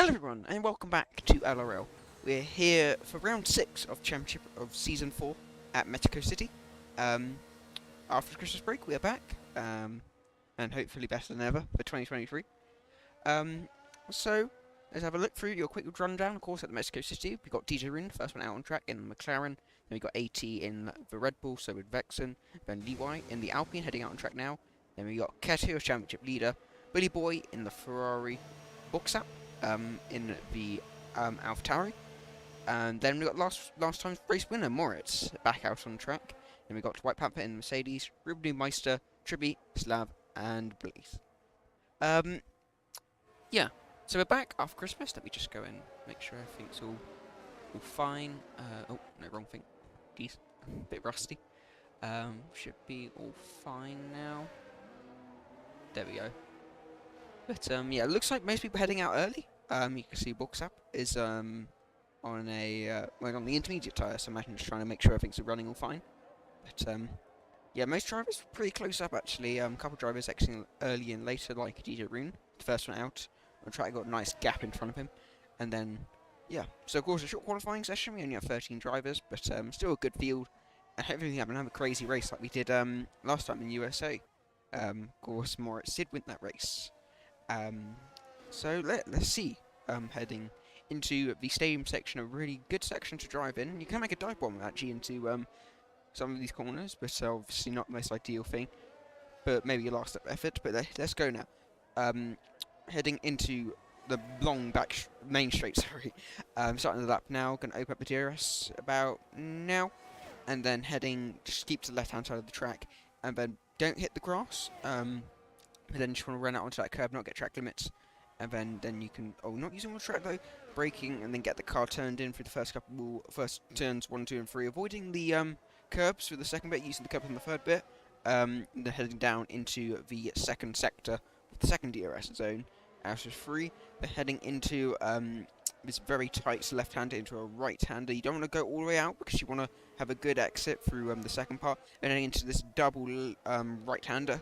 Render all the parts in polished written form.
Hello everyone, and welcome back to LRL. We're here for round 6 of Championship of Season 4 at Mexico City. After the Christmas break, we are back, and hopefully better than ever for 2023. So, let's have a look through your quick rundown. Of course, at the Mexico City, we got DJ Rin, first one out on track in the McLaren. Then we got AT in the Red Bull, so with Vexen. Then Levi in the Alpine, heading out on track now. Then we got Keto, Championship leader. Billy Boy in the Ferrari Boxap. In the AlphaTauri, and then we got last time's race winner Moritz back out on track. Then we got White Panther in the Mercedes, Ruben Meister, Triby, Slav, and Blaze. Yeah. So we're back after Christmas. Let me just go and make sure everything's all fine. Oh no, wrong thing. Geez, a bit rusty. Should be all fine now. There we go. But yeah, it looks like most people are heading out early. You can see Boxap is on a on the intermediate tyre, so I imagine just trying to make sure everything's running all fine. But yeah, most drivers are pretty close up actually. A couple of drivers exiting early and later, like DJ Rune, the first one out on track, got a nice gap in front of him, and then yeah. So of course a short qualifying session. We only have 13 drivers, but still a good field. And hopefully we have another crazy race like we did last time in USA. Of course, Moritz did win that race. So let's see. Heading into the stadium section, a really good section to drive in. You can make a dive bomb actually into some of these corners, but obviously not the most ideal thing. But maybe a last step effort. But let's go now. Heading into the long back main straight. Sorry. Starting the lap now. Going to open up the DRS about now, and then heading. Just keep to the left hand side of the track, and then don't hit the grass. But then you just want to run out onto that curb, not get track limits, and then you can, not using the track though, braking, and then get the car turned in for the first turns 1, 2, and 3, avoiding the curbs for the second bit, using the curb on the third bit, then heading down into the second sector, the second DRS zone, out of 3, then heading into this very tight left-hander into a right-hander. You don't want to go all the way out because you want to have a good exit through the second part, and then into this double right-hander.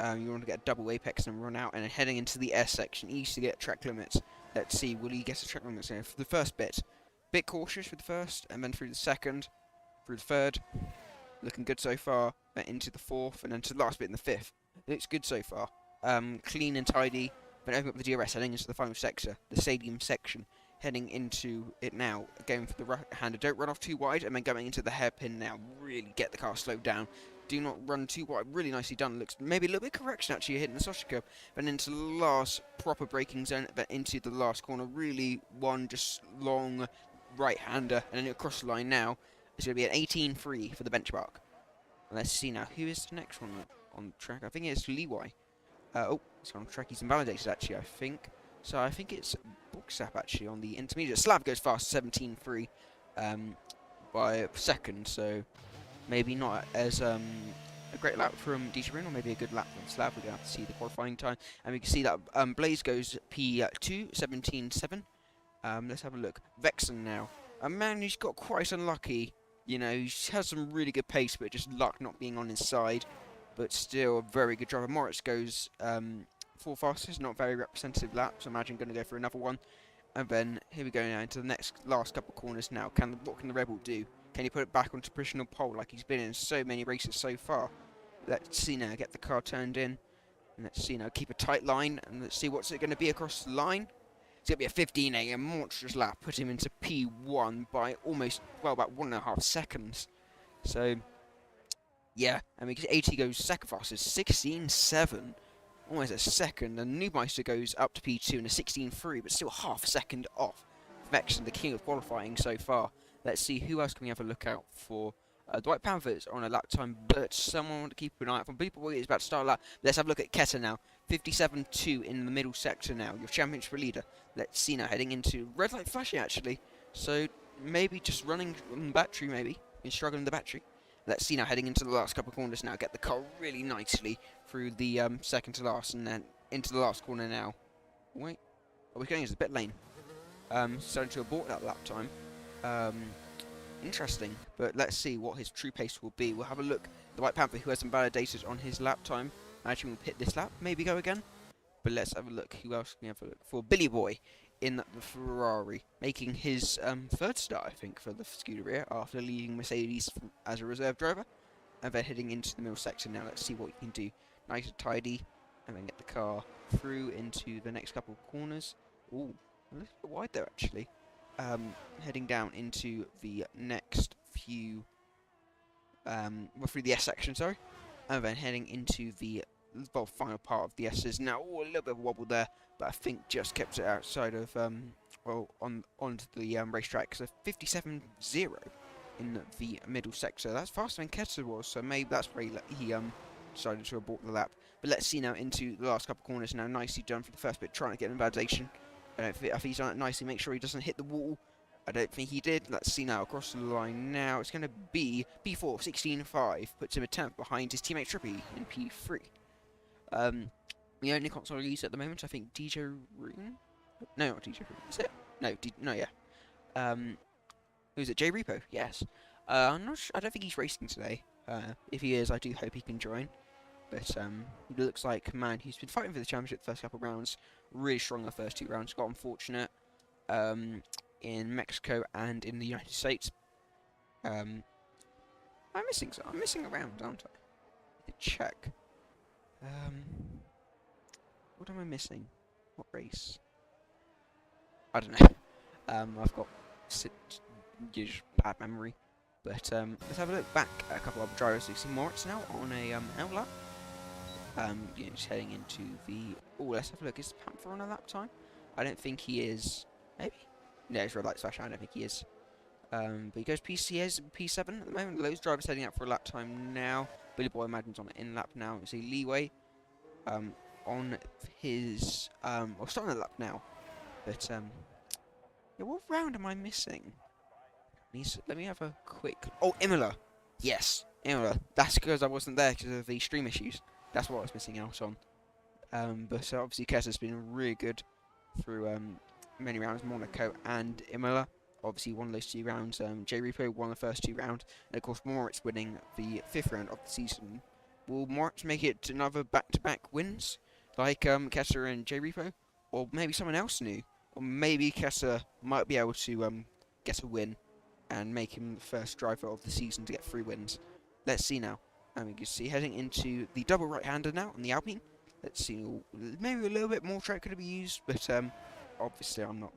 You want to get a double apex and run out, and then heading into the S section, easy to get track limits. Let's see, will he get the track limits here? For the first bit cautious with the first, and then through the second, through the third, looking good so far, then into the fourth, and then to the last bit in the fifth. It looks good so far. Clean and tidy, then open up the DRS, heading into the final sector, the stadium section, heading into it now, going for the right-hander. Don't run off too wide, and then going into the hairpin now, really get the car slowed down. Do not run too wide. Really nicely done. Looks maybe a little bit correction actually. You're hitting the sausage curb. Then into the last proper braking zone. Then into the last corner. Really one just long right-hander. And then across the line now. It's going to be an 18.3 for the benchmark. Let's see now. Who is the next one on the track? I think it's Levi. He's on track. He's invalidated actually, I think. So I think it's Boxap actually on the intermediate. Slav goes fast. 17.3 by a second. So maybe not as a great lap from DJ Rin, or maybe a good lap from Slav. We're going to have to see the qualifying time. And we can see that Blaze goes P2, 17.7. Let's have a look. Vexen now. A man who's got quite unlucky. You know, he has some really good pace, but just luck not being on his side. But still a very good driver. Moritz goes 4 fastest, not very representative lap, so I imagine going to go for another one. And then here we go now into the last couple of corners now. What can the Rebel do? Can he put it back onto positional pole like he's been in so many races so far? Let's see now, get the car turned in. And let's see now, keep a tight line. And let's see what's it going to be across the line. It's going to be a 15.8, a monstrous lap. Put him into P1 by almost, well, about 1.5 seconds. So, yeah. And because AT goes second fastest, 16.7. Almost a second. And Newmeister goes up to P2 in a 16.3, but still half a second off. Vexen, the king of qualifying so far. Let's see who else can we have a look out for. The White Panthers on a lap time, but someone want to keep an eye out for. People is about to start a lap. Let's have a look at Keta now. 57.2 in the middle sector now. Your championship leader. Let's see now, heading into red light flashing actually. So maybe just running on the battery maybe. Been struggling with the battery. Let's see now, heading into the last couple of corners now. Get the car really nicely through the second to last, and then into the last corner now. Wait. We're going into the pit lane. Starting to abort that lap time. Interesting, but let's see what his true pace will be. We'll have a look. The White Panther, who has some validated on his lap time, actually will hit this lap, maybe go again. But let's have a look. Who else can we have a look for? Billy Boy in the Ferrari, making his third start, I think, for the Scuderia after leaving Mercedes as a reserve driver. And then heading into the middle sector now. Let's see what we can do. Nice and tidy, and then get the car through into the next couple of corners. Ooh, a little bit wide there actually. Heading down into the next few, well, through the S section, sorry, and then heading into the final part of the S's. Now, a little bit of a wobble there, but I think just kept it outside of, onto the racetrack. So 57.0 in the middle sector. That's faster than Ketzer was, so maybe that's where he decided to abort the lap. But let's see now into the last couple of corners now. Nicely done for the first bit, trying to get in validation. I think he's done it nicely. Make sure he doesn't hit the wall. I don't think he did. Let's see now across the line now. It's going to be P4, 16.5. Puts him a 10th behind his teammate Trippy in P3. The only console release at the moment, I think DJ Rune? No, not DJ Rune. Is it? No, yeah. Who's it? J Repo? Yes. I'm not sure. I don't think he's racing today. If he is, I do hope he can join. But he looks like, man, he's been fighting for the championship the first couple of rounds. Really strong the first 2 rounds. Got unfortunate in Mexico and in the United States. I'm missing a round, aren't I? Check. What am I missing? What race? I don't know. I've got bad memory. But let's have a look back at a couple of drivers. You see Moritz now on a L lap. Just heading into the. Oh, let's have a look. Is Panther on a lap time? I don't think he is. Maybe. No, it's red light slash. I don't think he is. But he goes PCS P7 at the moment. Those drivers heading out for a lap time now. Billy Boy Madden's on an in lap now. You see Leeway on his well, starting the lap now. But yeah, what round am I missing? Let me have a quick. Oh, Imola. Yes, Imola. That's because I wasn't there because of the stream issues. That's what I was missing out on. But obviously Ketta's been really good through many rounds, Monaco and Imola. Obviously won those 2 rounds. J Repo won the first 2 rounds, and of course Moritz winning the 5th round of the season. Will Moritz make it another back-to-back wins like Kessa and J Repo, or maybe someone else new, or maybe Kessa might be able to get a win and make him the first driver of the season to get 3 wins. Let's see now. You can see heading into the double right-hander now on the Alpine. Let's see, maybe a little bit more track could be used, but obviously I'm not.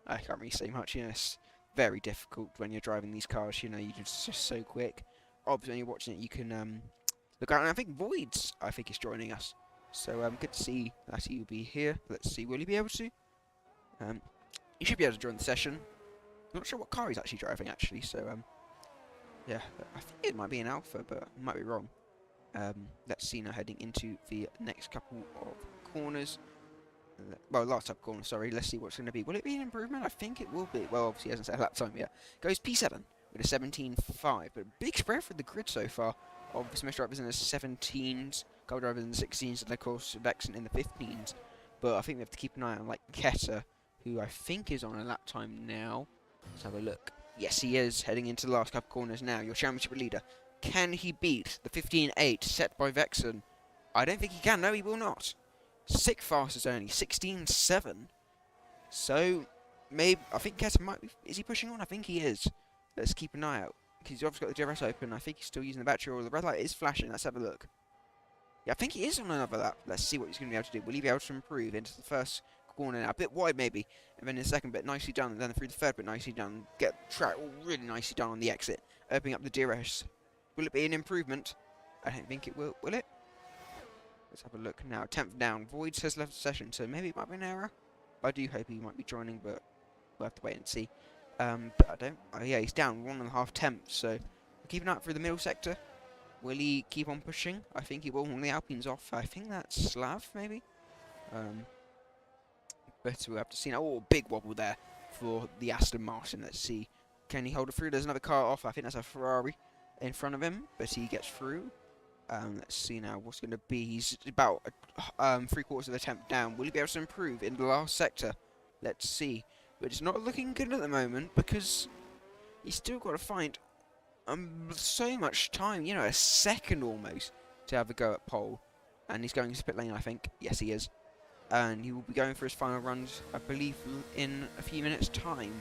I can't really say much. You know, it's very difficult when you're driving these cars. You know, you're just so quick. Obviously, when you're watching it, you can look out. And I think Voids, is joining us. So good to see that he'll be here. Let's see, will he be able to? He should be able to join the session. Not sure what car he's actually driving, actually. So yeah, I think it might be an Alpha, but I might be wrong. Let's see now, heading into the next couple of corners. Well, last top corner, sorry. Let's see what's going to be. Will it be an improvement? I think it will be. Well, obviously, he hasn't set a lap time yet. Goes P7 with a 17.5. But big spread for the grid so far. Obviously, most drivers in the 17s, gold drivers in the 16s, and of course, Vexen in the 15s. But I think we have to keep an eye on, like, Ketta, who I think is on a lap time now. Let's have a look. Yes, he is, heading into the last couple corners now. Your championship leader. Can he beat the 15.8 set by Vexen? I don't think he can. No, he will not. 6 fastest only, 16.7. So, maybe, I think Ketta might be, is he pushing on? I think he is. Let's keep an eye out. Because he's obviously got the DRS open. I think he's still using the battery, or the red light is flashing. Let's have a look. Yeah, I think he is on another lap. Let's see what he's going to be able to do. Will he be able to improve into the first corner now? A bit wide, maybe. And then in the second bit, nicely done. And then through the third bit, nicely done. Get the track all really nicely done on the exit. Opening up the DRS. Will it be an improvement? I don't think it will. Will it? Let's have a look now. 10th down. Voids has left the session, so maybe it might be an error. I do hope he might be joining, but we'll have to wait and see. But I don't. Oh, yeah, he's down 1.5 tenths, so we'll keep an eye out through the middle sector. Will he keep on pushing? I think he will when the Alpine's off. I think that's Slav, maybe. But we'll have to see now. Oh, big wobble there for the Aston Martin. Let's see. Can he hold it through? There's another car off. I think that's a Ferrari in front of him, but he gets through. Let's see now what's going to be. He's about 3/4 of the attempt down. Will he be able to improve in the last sector? Let's see. But it's not looking good at the moment because he's still got to find so much time. You know, a second almost to have a go at pole. And he's going to pit lane, I think. Yes, he is. and he will be going for his final runs, I believe, in a few minutes' time.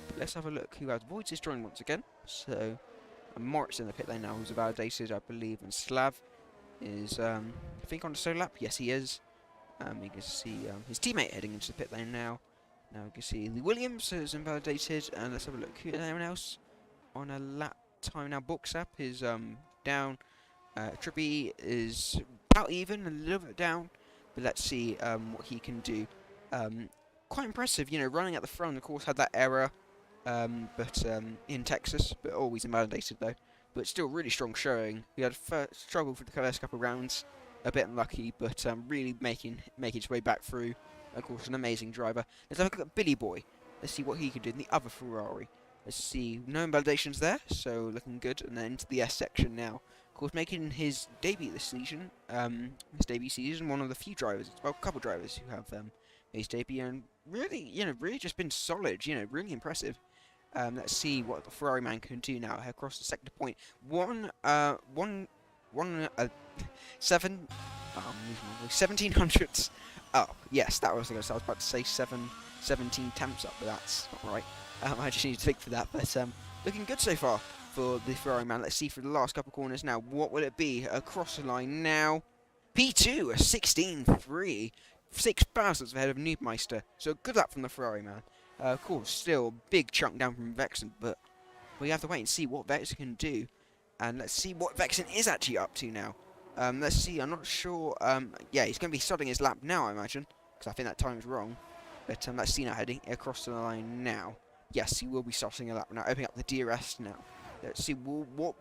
But let's have a look who has Voids is joined once again. So, Moritz in the pit lane now, who's validated, I believe, and Slav is, I think, on the solo lap. Yes, he is. You can see his teammate heading into the pit lane now. Now we can see Lee Williams is invalidated, and let's have a look. Who anyone else on a lap time now? Booksap is down. Trippy is about even, a little bit down, but let's see what he can do. Quite impressive, you know, running at the front. Of course, had that error, but in Texas, but always invalidated though. But still, really strong showing. We had struggle for the first couple of rounds, a bit unlucky, but really making his way back through. Of course, an amazing driver. Let's have a look at Billy Boy. Let's see what he can do in the other Ferrari. Let's see, no invalidations there, so looking good. And then into the S section now. Of course, making his debut this season. One of the few drivers, well, a couple drivers who have his debut, and really, you know, really just been solid. You know, really impressive. Let's see what the Ferrari man can do now across the sector point. 1700s up. Yes, that was what I was about to say. 17 temps up, but that's not right. I just need to think for that. But looking good so far for the Ferrari man. Let's see for the last couple of corners now. What will it be? Across the line now. P2, a 16.3. 6 thousandths ahead of Noobmeister. So good luck from the Ferrari man. Of course, still a big chunk down from Vexen, but we have to wait and see what Vexen can do. And let's see what Vexen is actually up to now. Let's see, I'm not sure. Yeah, he's going to be starting his lap now, I imagine, because I think that time's wrong. But let's see now, heading across the line now. Yes, he will be starting a lap now, opening up the DRS now. Let's see, what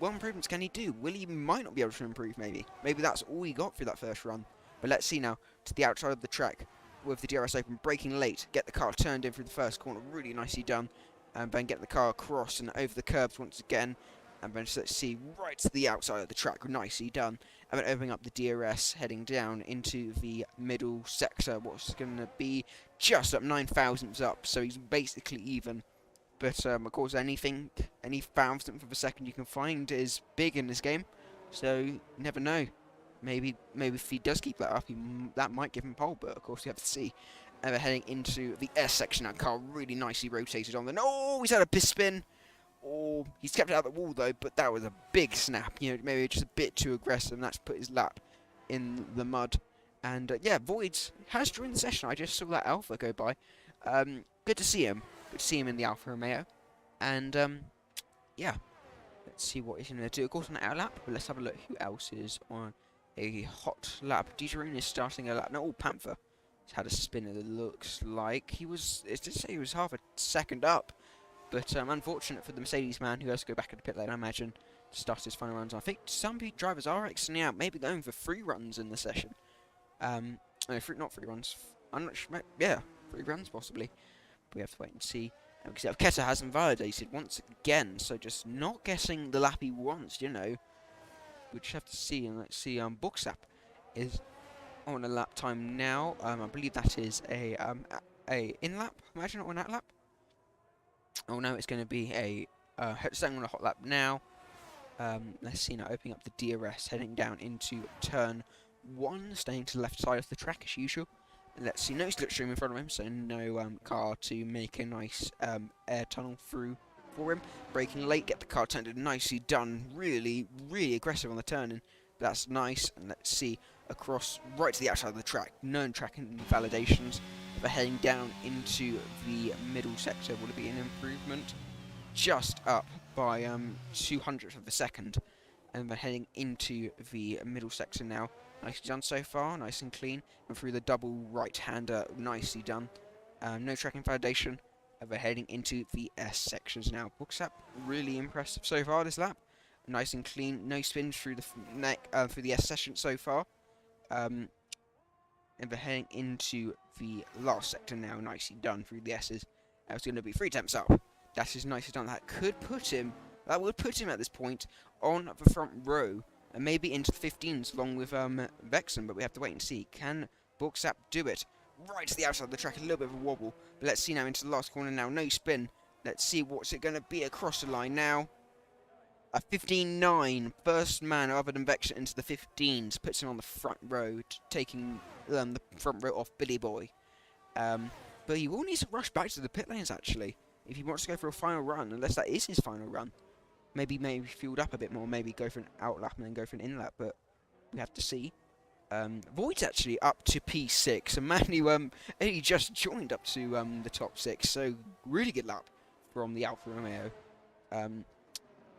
improvements can he do? He might not be able to improve, maybe. Maybe that's all he got through that first run. But let's see now, to the outside of the track, with the DRS open, braking late, get the car turned in through the first corner, really nicely done. And then get the car across and over the curbs once again. And then let's see, right to the outside of the track, nicely done. And then opening up the DRS, heading down into the middle sector, what's going to be just up 9 thousandths up, so he's basically even. But of course, any thousandth of a second you can find is big in this game, so you never know. Maybe if he does keep that up, that might give him pole, but of course you have to see. And then heading into the S section, that car really nicely rotated on the... Oh, he's had a piss spin! Oh, he's kept it out of the wall though, but that was a big snap. You know, maybe just a bit too aggressive, and that's put his lap in the mud. And yeah, Voids has joined the session. I just saw that Alpha go by. Good to see him. Good to see him in the Alfa Romeo. And yeah, let's see what he's going to do. Of course, on the lap, but let's have a look who else is on a hot lap. Dejaroon is starting a lap. No, Panther has had a spin. It looks like he was. It did say he was half a second up. But unfortunate for the Mercedes man who has to go back in the pit lane, I imagine, to start his final runs. I think some drivers are extending out, maybe going for 3 runs in the session. No, not 3 runs. I'm not sure. Yeah, 3 runs possibly. But we have to wait and see. Because Keta has invalidated once again, so just not getting the lap he wants, you know. We just have to see, and let's see. Booksap is on a lap time now. I believe that is a in lap. Imagine not on that lap. Oh no, it's going to be a staying on a hot lap now. Let's see now, opening up the DRS, heading down into turn 1, staying to the left side of the track as usual. And let's see, no slipstream in front of him, so no car to make a nice air tunnel through for him. Braking late, get the car turned in, nicely done. Really, really aggressive on the turning. That's nice. And let's see, across right to the outside of the track, no track invalidations. But heading down into the middle sector, will it be an improvement? Just up by 200th of a second. And then heading into the middle sector now. Nicely done so far, nice and clean. And through the double right-hander, nicely done. No tracking validation. And we're heading into the S sections now. Booksap, really impressive so far this lap. Nice and clean, no spins through the through the S section so far. And we're heading into the last sector now, nicely done through the S's. It's going to be 3 temps up. That is nicely done. That would put him at this point on the front row, and maybe into the 15s along with Vexen, but we have to wait and see. Can Booksap do it? Right to the outside of the track, a little bit of a wobble. But let's see now into the last corner now, no spin. Let's see what's it going to be across the line now. A 15.9, first man other than Vexen into the 15s, puts him on the front row, taking the front row off Billy Boy. But he will need to rush back to the pit lanes, actually, if he wants to go for a final run, unless that is his final run. Maybe fueled up a bit more, maybe go for an out lap and then go for an in lap, but we have to see. Void's actually up to P6, a man who only just joined up to the top 6, so really good lap from the Alfa Romeo.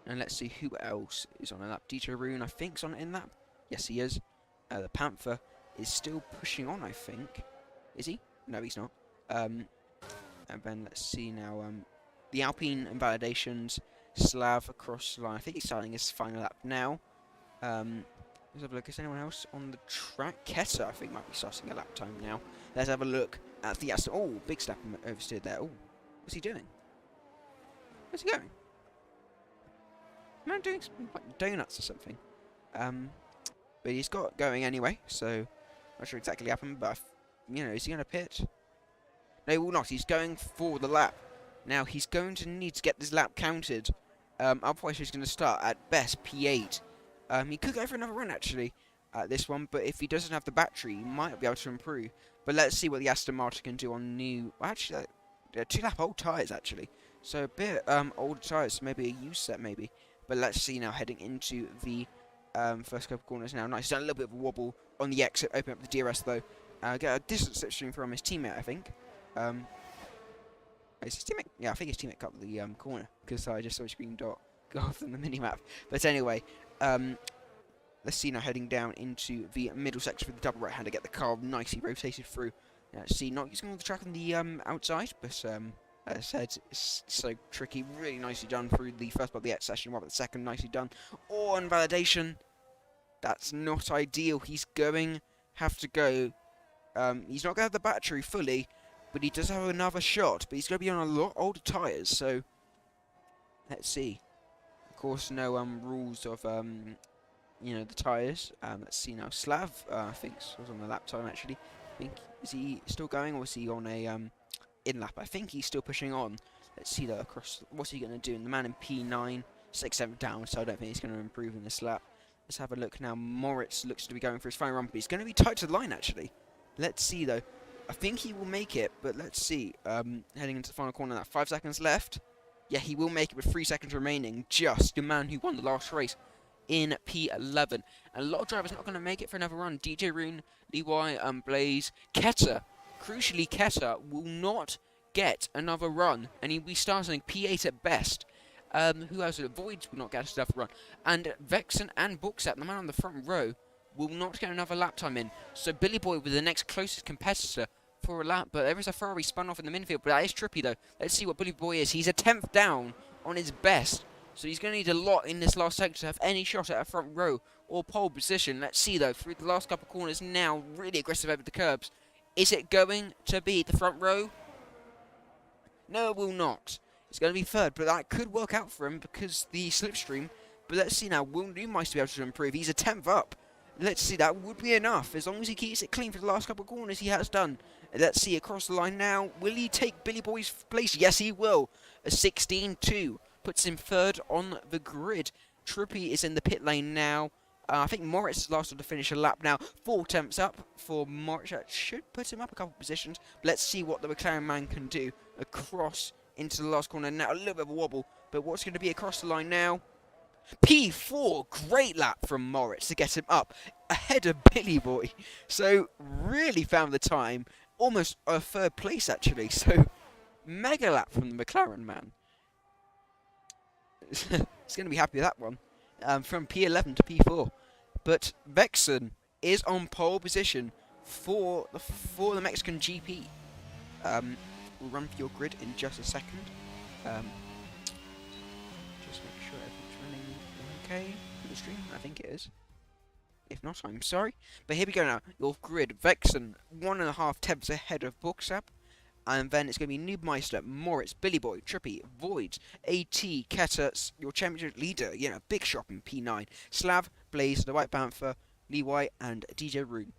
And let's see who else is on a lap. DJ Rune, I think, is on an in lap. Yes, he is. The Panther is still pushing on, I think. Is he? No, he's not. And then let's see now. The Alpine Invalidations, Slav across the line. I think he's starting his final lap now. Let's have a look. Is anyone else on the track? Keta, I think, might be starting a lap time now. Let's have a look at the Aston. Oh, big step oversteered there. Oh, what's he doing? Where's he going? Man, doing some, like, donuts or something. But he's got going anyway, so not sure exactly what happened. But you know, is he going to pit? No, he will not. He's going for the lap. Now he's going to need to get this lap counted. Otherwise, he's going to start at best P8. He could go for another run actually at this one, but if he doesn't have the battery, he might be able to improve. But let's see what the Aston Martin can do on new. Well, actually, they're 2-lap old tyres actually, so a bit older tyres, maybe a used set maybe. But let's see now, heading into the first couple corners now. Nice, done a little bit of a wobble on the exit, open up the DRS though. Get a decent slipstream from his teammate, I think. Is his teammate? Yeah, I think his teammate cut the corner, because I just saw his green dot go off on the minimap. But anyway, let's see now, heading down into the middle section with the double right-hander, get the car nicely rotated through. Let's see, not using all the track on the outside, but as I said, it's so tricky. Really nicely done through the first part of the X session, while the second nicely done. Oh, on validation, that's not ideal. He's going have to go. He's not going to have the battery fully, but he does have another shot. But he's going to be on a lot older tyres, so let's see. Of course, no rules of you know, the tyres. Let's see now. Slav, I think, was on the lap time actually. I think, is he still going, or is he on a in lap? I think he's still pushing on. Let's see though, across. What's he going to do? And the man in P9, 6-7 down, so I don't think he's going to improve in this lap. Let's have a look now. Moritz looks to be going for his final run, but he's going to be tight to the line actually. Let's see though. I think he will make it, but let's see. Heading into the final corner now. 5 seconds left. Yeah, he will make it with 3 seconds remaining. Just the man who won the last race in P11. And a lot of drivers not going to make it for another run. DJ Rune, Levi, Blaze, Keta. Crucially, Keta will not get another run, and he'll be starting P8 at best. Who else? Voids will not get another run. And Vexen and Booksat, the man on the front row, will not get another lap time in. So Billy Boy with the next closest competitor for a lap, but there is a Ferrari spun off in the midfield, but that is trippy though. Let's see what Billy Boy is. He's a 10th down on his best, so he's going to need a lot in this last sector to have any shot at a front row or pole position. Let's see though, through the last couple of corners now, really aggressive over the curbs. Is it going to be the front row? No, it will not. It's going to be third, but that could work out for him because the slipstream. But let's see now, will Newmeister be able to improve? He's a 10th up. Let's see, that would be enough. As long as he keeps it clean for the last couple of corners, he has done. Let's see, across the line now. Will he take Billy Boy's place? Yes, he will. A 16-2 puts him third on the grid. Trippy is in the pit lane now. I think Moritz is last on to finish a lap now. 4 attempts up for Moritz. That should put him up a couple of positions. But let's see what the McLaren man can do across into the last corner. Now, a little bit of a wobble. But what's going to be across the line now? P4, great lap from Moritz to get him up ahead of Billy Boy. So, really found the time. Almost a third place, actually. So, mega lap from the McLaren man. He's going to be happy with that one. From P11 to P4. But Vexen is on pole position for the Mexican GP. We'll run for your grid in just a second. Just make sure everything's running okay for the stream. I think it is. If not, I'm sorry. But here we go now. Your grid. Vexen, 1.5 tenths ahead of Booksap. And then it's going to be Noobmeister, Moritz, Billy Boy, Trippy, Void, AT, Keta, your championship leader, you know, big shot in P9, Slav, Blaze, the White Panther, Leeway, and DJ Rune.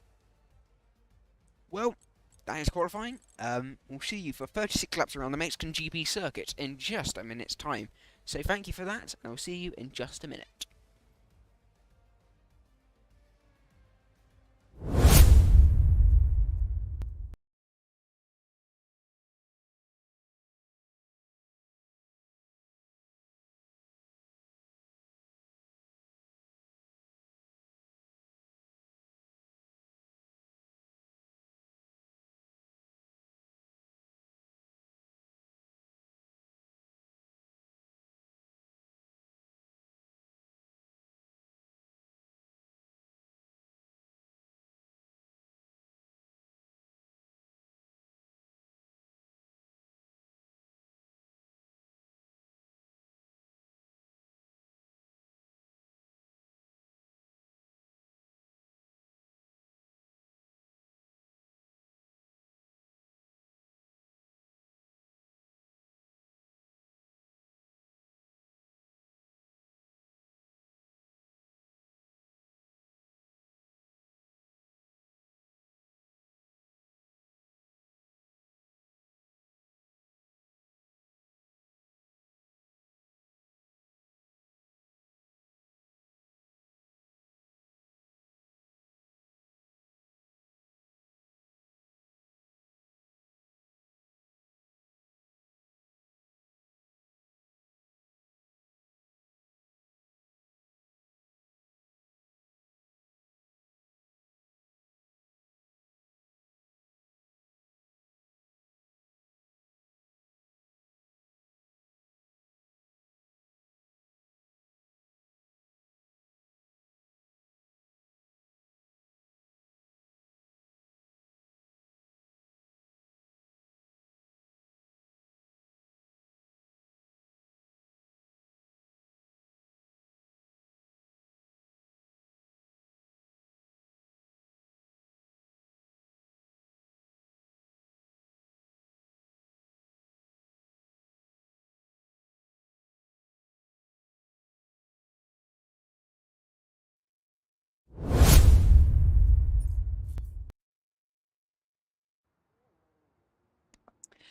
Well, that is qualifying. We'll see you for 36 laps around the Mexican GP circuit in just a minute's time. So thank you for that, and I'll see you in just a minute.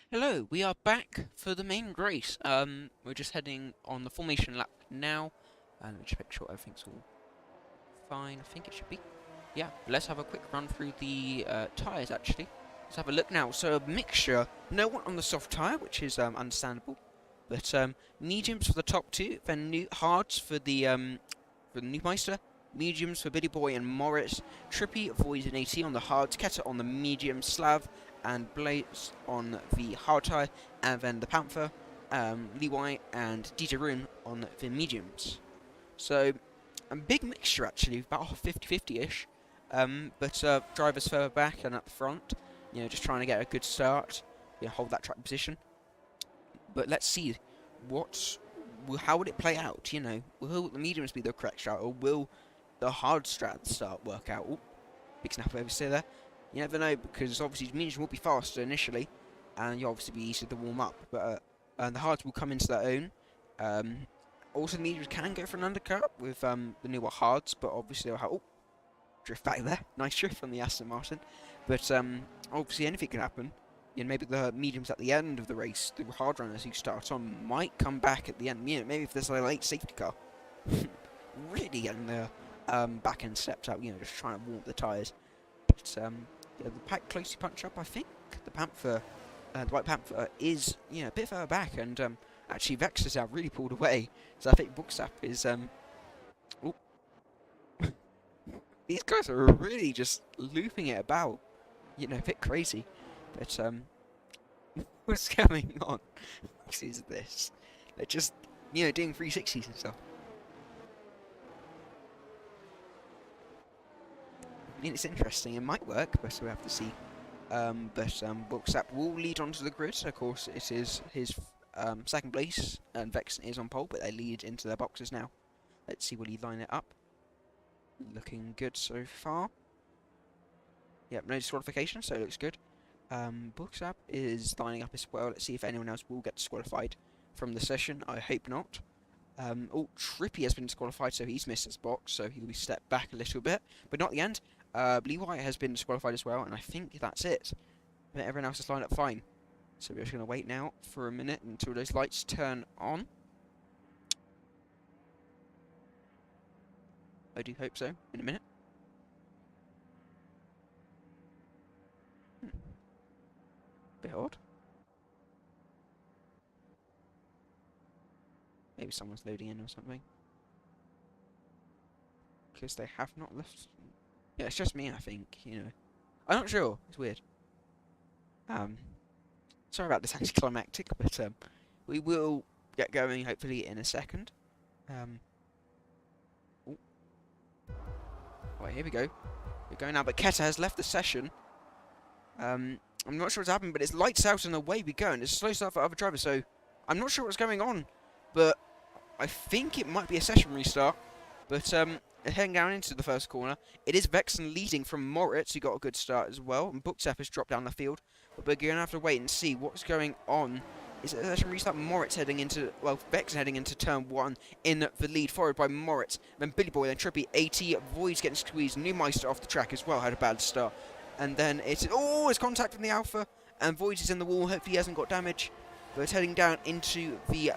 Hello, we are back for the main race. We're just heading on the formation lap now, and let me just make sure everything's all fine. I think it should be. Yeah, let's have a quick run through the tyres actually. Let's have a look now. So a mixture, no one on the soft tyre, which is understandable, but mediums for the top two, then new hards for the new Meister, mediums for Billy Boy and Morris, Trippy, Void and AT on the hards, Keta on the medium, Slav and Blaze on the hard tyre, and then the Panther, Leeway and DJ Rune on the mediums. So a big mixture actually, about 50-50-ish. But drivers further back and at the front, you know, just trying to get a good start, you know, hold that track position. But let's see how would it play out? You know, will the mediums be the correct start, or will the hard strat start work out? Ooh, big snap oversteer there. You never know, because obviously the mediums will be faster initially, and you'll obviously be easier to warm up. But the hards will come into their own. Also, the mediums can go for an undercut with the newer hards, but obviously they'll have drift back there. Nice drift from the Aston Martin. But obviously anything can happen. You know, maybe the mediums at the end of the race, the hard runners who start on, might come back at the end. You know, maybe if there's a late safety car, really getting the back end stepped out. You know, just trying to warm up the tyres. But yeah, the pack closely punch up. I think the Panther, the White Panther, is a bit further back, and actually Vex is now really pulled away. So I think Booksap is these guys are really just looping it about. You know, a bit crazy. But what's going on? What is this? They're just, doing 360s and stuff. I mean, it's interesting. It might work, but we'll have to see. Booksap will lead onto the grid. Of course, it is his second place, and Vexen is on pole, but they lead into their boxes now. Let's see, will he line it up? Looking good so far. Yep, no disqualification, so it looks good. Booksap is lining up as well. Let's see if anyone else will get disqualified from the session. I hope not. Trippy has been disqualified, so he's missed his box, so he'll be stepped back a little bit, but not the end. Leeway has been disqualified as well, and I think that's it. but everyone else is lined up fine. So we're just going to wait now for a minute until those lights turn on. I do hope so, in a minute. Bit odd. Maybe someone's loading in or something. Because they have not left. Yeah, it's just me, I think, you know. I'm not sure. It's weird. Sorry about this anticlimactic, but we will get going hopefully in a second. Right, here we go. We're going now, but Keta has left the session. I'm not sure what's happened, but it's lights out and away we go, and it's a slow start for other drivers, so I'm not sure what's going on, but I think it might be a session restart. But heading down into the first corner, it is Vexen leading from Moritz, who got a good start as well, and Booksep has dropped down the field. But we're going to have to wait and see what's going on. Is it a session restart? Moritz heading into, well, Vexen heading into turn 1 in the lead, followed by Moritz, then Billy Boy, then Trippy, 80, Void's getting squeezed, Newmeister off the track as well, had a bad start. And then it's contact from the Alpha, and Void is in the wall, hopefully he hasn't got damage. But it's heading down into the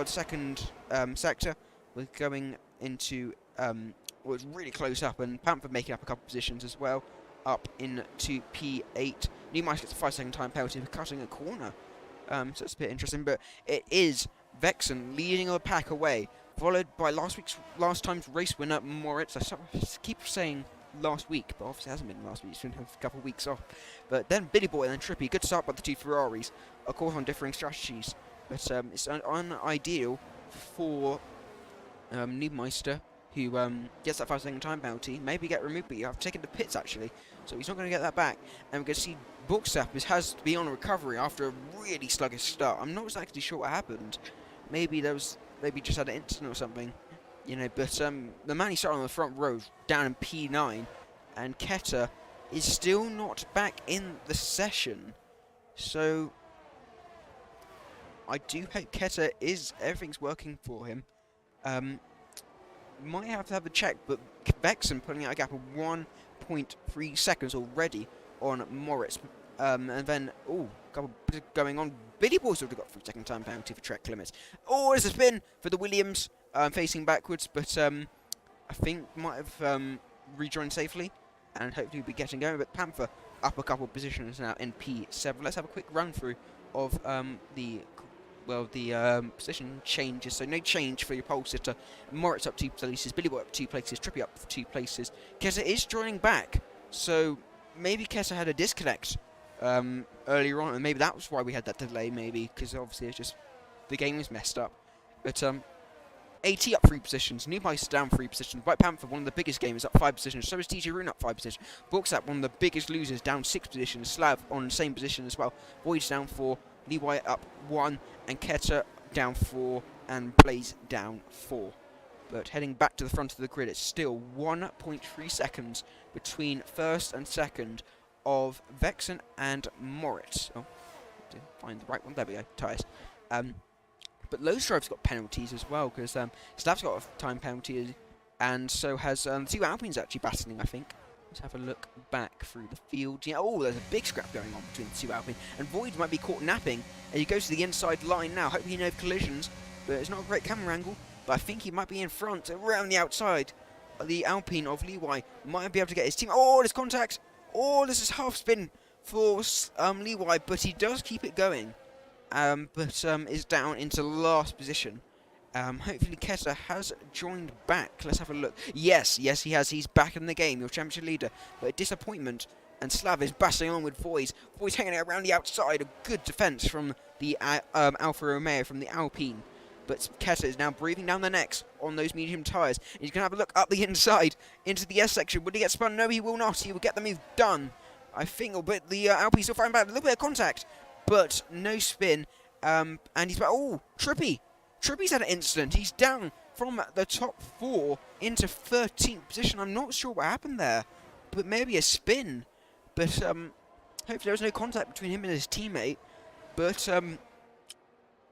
second sector. We're going into, it's really close up, and Panther making up a couple positions as well, up into P8. Newmeister gets a 5-second time penalty for cutting a corner. So it's a bit interesting, but it is Vexen leading the pack away, followed by last time's race winner, Moritz. I keep saying last week, but obviously it hasn't been last week, it's been a couple of weeks off. But then Billy Boy and then Trippy, good start by the two Ferraris, of course on differing strategies, but it's unideal for Newmeister, who gets that 5-second time penalty, maybe get removed, but you have taken the pits actually, so he's not going to get that back. And we're going to see Booksap has to be on recovery after a really sluggish start. I'm not exactly sure what happened. Maybe just had an incident or something, you know. But the man he started on the front row down in P9, and Keta is still not back in the session. So I do hope Keta everything's working for him. Might have to have a check, but Vexen putting out a gap of 1.3 seconds already on Moritz. And then, a couple going on. Billy Boy's already got a 3-second time penalty for track limits. There's a spin for the Williams, facing backwards, but I think might have rejoined safely, and hopefully we'll be getting going. But Panther up a couple of positions now in P7. Let's have a quick run through of the position changes. So no change for your pole sitter. Moritz up 2 places, Billy Boy up 2 places, Trippy up 2 places. Keta is joining back, so maybe Keta had a disconnect earlier on, and maybe that was why we had that delay, maybe, because obviously it's just the game is messed up. But AT up 3 positions, Newmeister down 3 positions, White Panther, one of the biggest gamers, up 5 positions, so is TJ Rune up 5 positions, Booksap, one of the biggest losers, down 6 positions, Slav on the same position as well, Void's down 4, Leeway up 1, and Keta down 4, and Blaze down 4. But heading back to the front of the grid, it's still 1.3 seconds between first and second of Vexen and Moritz. Didn't find the right one. There we go. Tyres. But Lowe's Drive's got penalties as well, because Slav's got a time penalty, and so has the two Alpines actually battling, I think. Let's have a look back through the field. Yeah, there's a big scrap going on between the two Alpine, and Void might be caught napping, and he goes to the inside line now. Hopefully no collisions, but it's not a great camera angle, but I think he might be in front, around the outside. The Alpine of Leeway might be able to get his team. There's contact. This is half spin for Leeway, but he does keep it going. But is down into last position. Hopefully Keta has joined back. Let's have a look. Yes, he has. He's back in the game, your championship leader. But a disappointment, and Slav is battling on with Void. Void's hanging out around the outside. A good defence from the Alfa Romeo, from the Alpine. But Keta is now breathing down the necks on those medium tyres. And he's going to have a look up the inside into the S section. Will he get spun? No, he will not. He will get the move done, I think. But the Alpine still fighting back. A little bit of contact, but no spin. And he's back. Trippy. Trippy's had an incident. He's down from the top 4 into 13th position. I'm not sure what happened there, but maybe a spin. But hopefully there was no contact between him and his teammate. But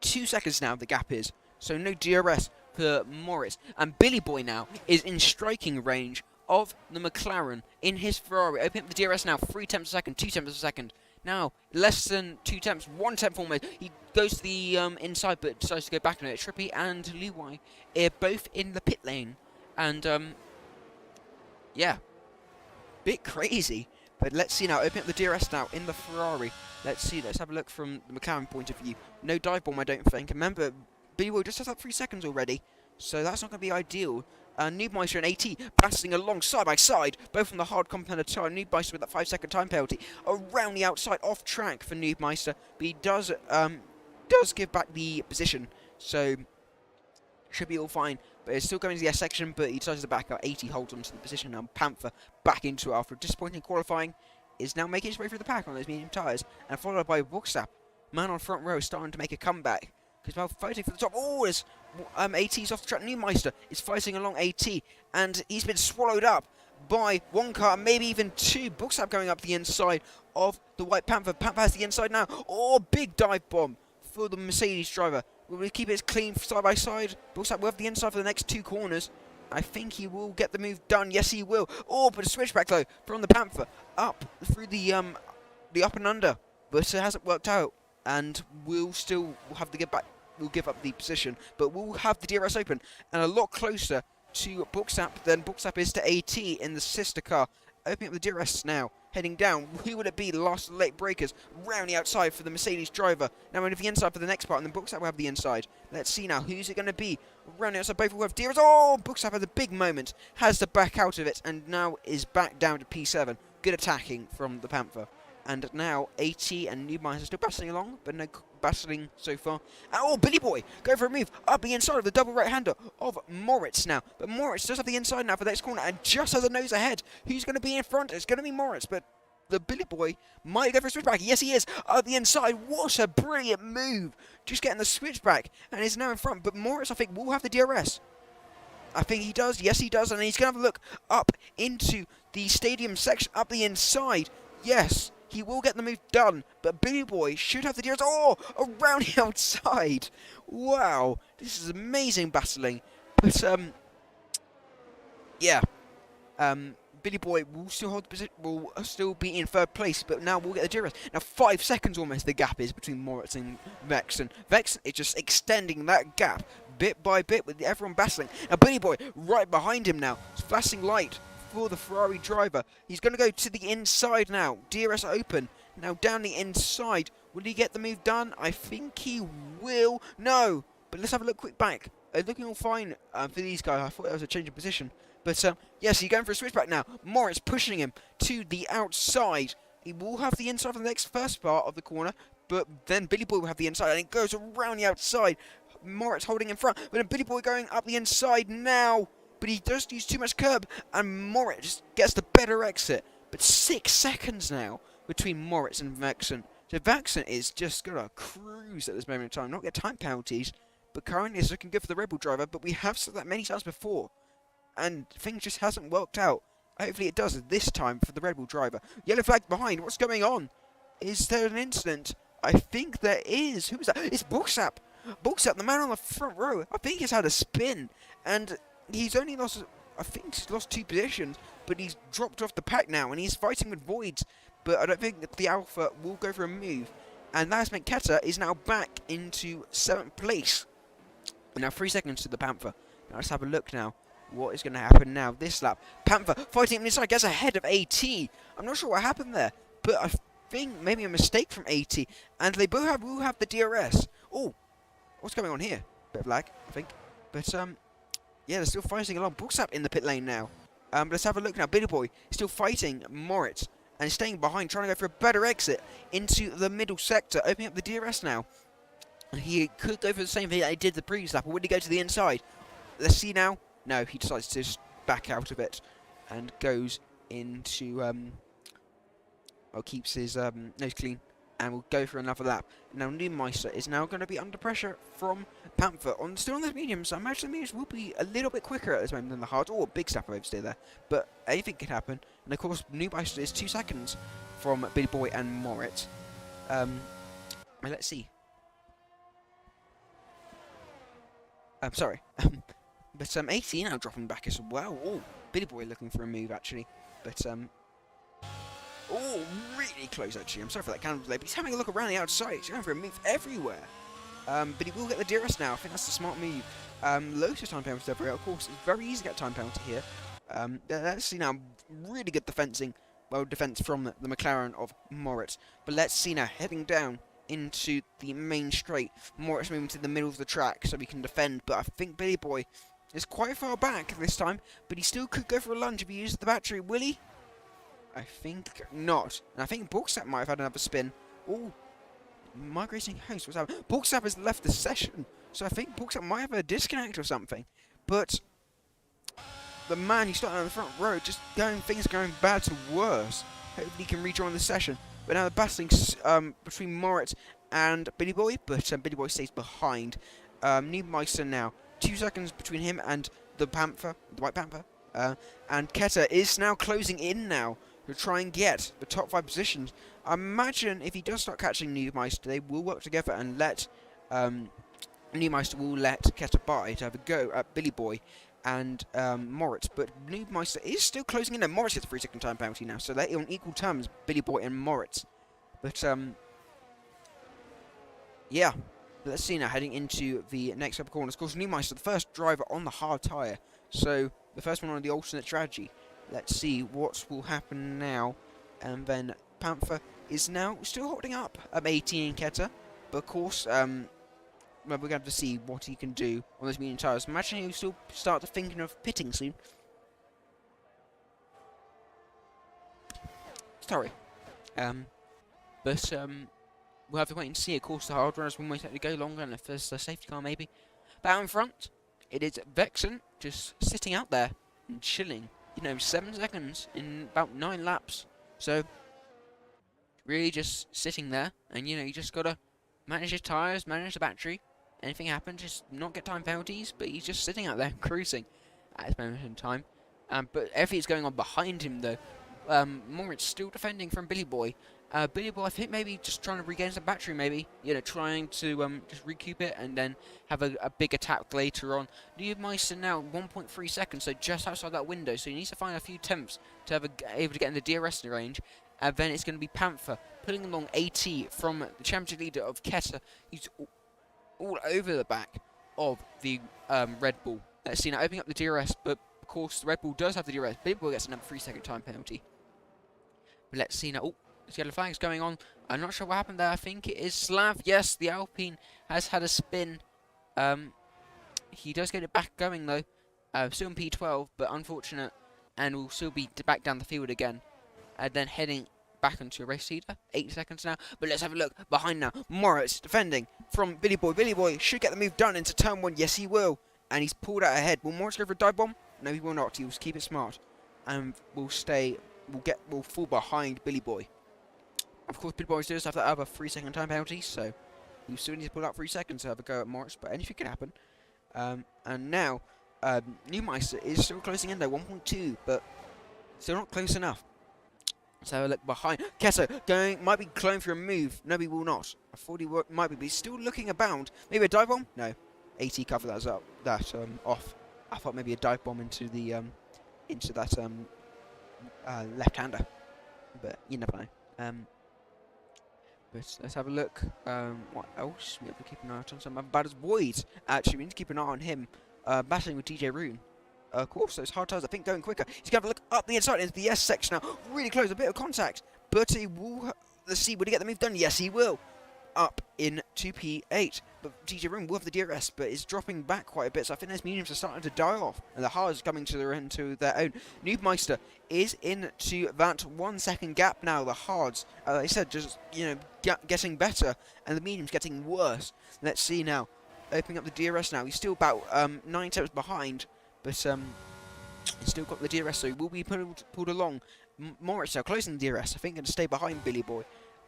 2 seconds now the gap is. So no DRS for Moritz. And Billy Boy now is in striking range of the McLaren in his Ferrari. Open up the DRS now. 3 tenths a second, 2 tenths a second. Now, less than 2 attempts, 1 attempt almost. He goes to the inside, but decides to go back on it. Trippy and Luai are both in the pit lane. And, yeah, bit crazy. But let's see now, open up the DRS now in the Ferrari. Let's see, let's have a look from the McLaren point of view. No dive bomb, I don't think. Remember, B-Will just has up 3 seconds already, so that's not going to be ideal. Noobmeister and AT battling along side by side, both on the hard compound tire. Noobmeister with that 5-second time penalty around the outside, off track for Noobmeister, but he does give back the position, so should be all fine. But it's still going to the S section, but he decides to back out. 80 holds onto the position now. Panther back into it after disappointing qualifying, is now making his way through the pack on those medium tyres, and followed by Bookstap. Man on front row starting to make a comeback. Because while fighting for the top, as AT's off the track. Noobmeister is fighting along AT, and he's been swallowed up by 1 car, maybe even 2. Bookstap going up the inside of the White Panther. Panther has the inside now. Oh, big dive bomb for the Mercedes driver. Will we keep it clean side by side? Bookstap will have the inside for the next 2 corners. I think he will get the move done. Yes, he will. Oh, but a switchback though from the Panther up through the up and under, but it hasn't worked out, and we'll have to get back. We'll give up the position, but we'll have the DRS open and a lot closer to Bookstap than Bookstap is to AT in the sister car. Opening up the DRS now, heading down. Who would it be? The last late breakers round the outside for the Mercedes driver. Now into the inside for the next part, and then Bookstap will have the inside. Let's see now, who's it going to be? Round the outside, both will have DRS. Oh, Bookstap has a big moment, has to back out of it, and now is back down to P7. Good attacking from the Panther. And now AT and Noobmeister are still battling along, but no battling so far. And oh, Billy Boy go for a move up the inside of the double right-hander of Moritz now. But Moritz does have the inside now for the next corner, and just has a nose ahead. Who's going to be in front? It's going to be Moritz, but the Billy Boy might go for a switchback. Yes, he is. Up the inside. What a brilliant move. Just getting the switchback, and is now in front. But Moritz, I think, will have the DRS. I think he does. Yes, he does. And he's going to have a look up into the stadium section, up the inside. Yes. He will get the move done, but Billy Boy should have the DRS. Oh, around the outside. Wow, this is amazing battling. But, yeah. Billy Boy will still hold the position, will still be in 3rd place, but now we'll get the DRS. Now, 5 seconds almost the gap is between Moritz and Vexen. Vexen is just extending that gap bit by bit with everyone battling. Now, Billy Boy right behind him now. It's flashing light for the Ferrari driver. He's going to go to the inside now. DRS open. Now down the inside. Will he get the move done? I think he will. No. But let's have a look quick back. Looking all fine for these guys. I thought that was a change of position. But yes, he's going for a switchback now. Moritz pushing him to the outside. He will have the inside for the first part of the corner. But then Billy Boy will have the inside. And it goes around the outside. Moritz holding in front. But then Billy Boy going up the inside now. But he does use too much curb, and Moritz gets the better exit. But 6 seconds now between Moritz and Vexen. So Vexen is just going to cruise at this moment in time. Not get time penalties, but currently it's looking good for the Red Bull driver. But we have said that many times before, and things just hasn't worked out. Hopefully it does this time for the Red Bull driver. Yellow flag behind. What's going on? Is there an incident? I think there is. Who is that? It's Bookstap. Bookstap, the man on the front row. I think he's had a spin, and he's only lost, I think he's lost 2 positions, but he's dropped off the pack now, and he's fighting with Voids, but I don't think the Alpha will go for a move. And that's meant Keta is now back into 7th place. Now 3 seconds to the Panther. Now let's have a look now. What is going to happen now this lap? Panther fighting him inside, gets ahead of AT. I'm not sure what happened there, but I think maybe a mistake from AT, and they both will have the DRS. Oh, what's going on here? Bit of lag, I think. But, yeah, they're still fighting along. Bookstap in the pit lane now. But let's have a look now. Billy Boy still fighting Moritz and staying behind, trying to go for a better exit into the middle sector. Opening up the DRS now. He could go for the same thing that he did the previous lap, or would he go to the inside? Let's see now. No, he decides to just back out of it and goes into, well, keeps his nose clean and will go for another lap. Now, Noobmeister is now going to be under pressure from Panther. Still on those mediums, I imagine the mediums will be a little bit quicker at this moment than the hards. Oh, a big step overstay there. But anything could happen. And of course, Noobmeister is 2 seconds from Billy Boy and Moritz. Let's see. Sorry. But 18 now dropping back as well. Oh, Billy Boy looking for a move actually. But Oh, really close actually. I'm sorry for that candle delay, but he's having a look around the outside. He's going for a move everywhere. But he will get the DRS now. I think that's the smart move. Loads of time penalties over here. Of course, it's very easy to get a time penalty here. Let's see now. Really good defense from the McLaren of Moritz. But let's see now. Heading down into the main straight. Moritz moving to the middle of the track so we can defend. But I think Billy Boy is quite far back this time. But he still could go for a lunge if he uses the battery. Will he? I think not. And I think Borgsap might have had another spin. Oh, migrating host. What's happening? Borgsap has left the session. So I think Borgsap might have a disconnect or something. But the man who started on the front row, just things going bad to worse. Hopefully he can rejoin the session. But now the battling between Moritz and Billy Boy. But Billy Boy stays behind. Neumeister now. 2 seconds between him and the Panther, the White Panther. And Keta is now closing in now to try and get the top 5 positions. I imagine if he does start catching Neumeister, they will work together and let Neumeister will let Keta by to have a go at Billy Boy and Moritz. But Neumeister is still closing in, and Moritz gets a 3-second time penalty now, so they're on equal terms, Billy Boy and Moritz. But yeah, let's see now heading into the next couple of corners. Of course, Neumeister, the first driver on the hard tyre, so the first one on the alternate strategy. Let's see what will happen now. And then Panther is now still holding up at 18 in Keta. But of course, we're going to have to see what he can do on those medium tyres. Imagine he'll still start thinking of pitting soon. Sorry. But we'll have to wait and see. Of course, the hard runners will most likely go longer, and if there's a safety car, maybe. But out in front, it is Vexen just sitting out there and chilling. 7 seconds in about 9 laps. So, really just sitting there. And, you just got to manage your tyres, manage the battery. Anything happens, just not get time penalties. But he's just sitting out there cruising at this moment in time. But everything's going on behind him, though. Moritz still defending from Billy Boy. Billy Boy, I think maybe just trying to regain some battery, maybe. Trying to just recoup it and then have a big attack later on. Neumeister now 1.3 seconds, so just outside that window. So he needs to find a few attempts to able to get in the DRS range. And then it's going to be Panther pulling along AT from the championship leader of Keta. He's all over the back of the Red Bull. Let's see now opening up the DRS, but of course the Red Bull does have the DRS. Billy Boy gets another 3-second time penalty. But let's see now. Oh, there's yellow flags going on. I'm not sure what happened there. I think it is Slav. Yes, the Alpine has had a spin. He does get it back going though. Still in P12, but unfortunate. And will still be back down the field again. And then heading back into a race leader. 8 seconds now. But let's have a look behind now. Moritz defending from Billy Boy. Billy Boy should get the move done into turn 1. Yes, he will. And he's pulled out ahead. Will Moritz go for a dive bomb? No, he will not. He will keep it smart. And will fall behind Billy Boy. Of course, Billy Boy does have that other 3-second time penalty, so you still need to pull out 3 seconds to have a go at Moritz, but anything can happen. And now, Neumeister is still closing in there, 1.2, but still not close enough. So look behind. Keta might be going for a move. No, he will not. I thought he might be, but he's still looking about. Maybe a dive bomb? No. AT cover that off. I thought maybe a dive bomb into the left-hander, but you never know. But let's have a look. What else? We have to keep an eye on some other batters. Void, actually, we need to keep an eye on him. Battling with DJ Rune. Of course, those hard tires, I think, going quicker. He's going to have a look up the inside into the S section now. Really close, a bit of contact. But he will. Let's see, will he get the move done? Yes, he will. Up into P8. But DJ Rune will have the DRS, but it's dropping back quite a bit. So I think those mediums are starting to die off. And the hards are coming into their own. Neumeister is into that 1 second gap now. The hards, like I said, just, getting better. And the mediums getting worse. Let's see now. Opening up the DRS now. He's still about 9 steps behind. But he's still got the DRS, so he will be pulled along. Moritz now closing the DRS. I think going to stay behind Billy Boy.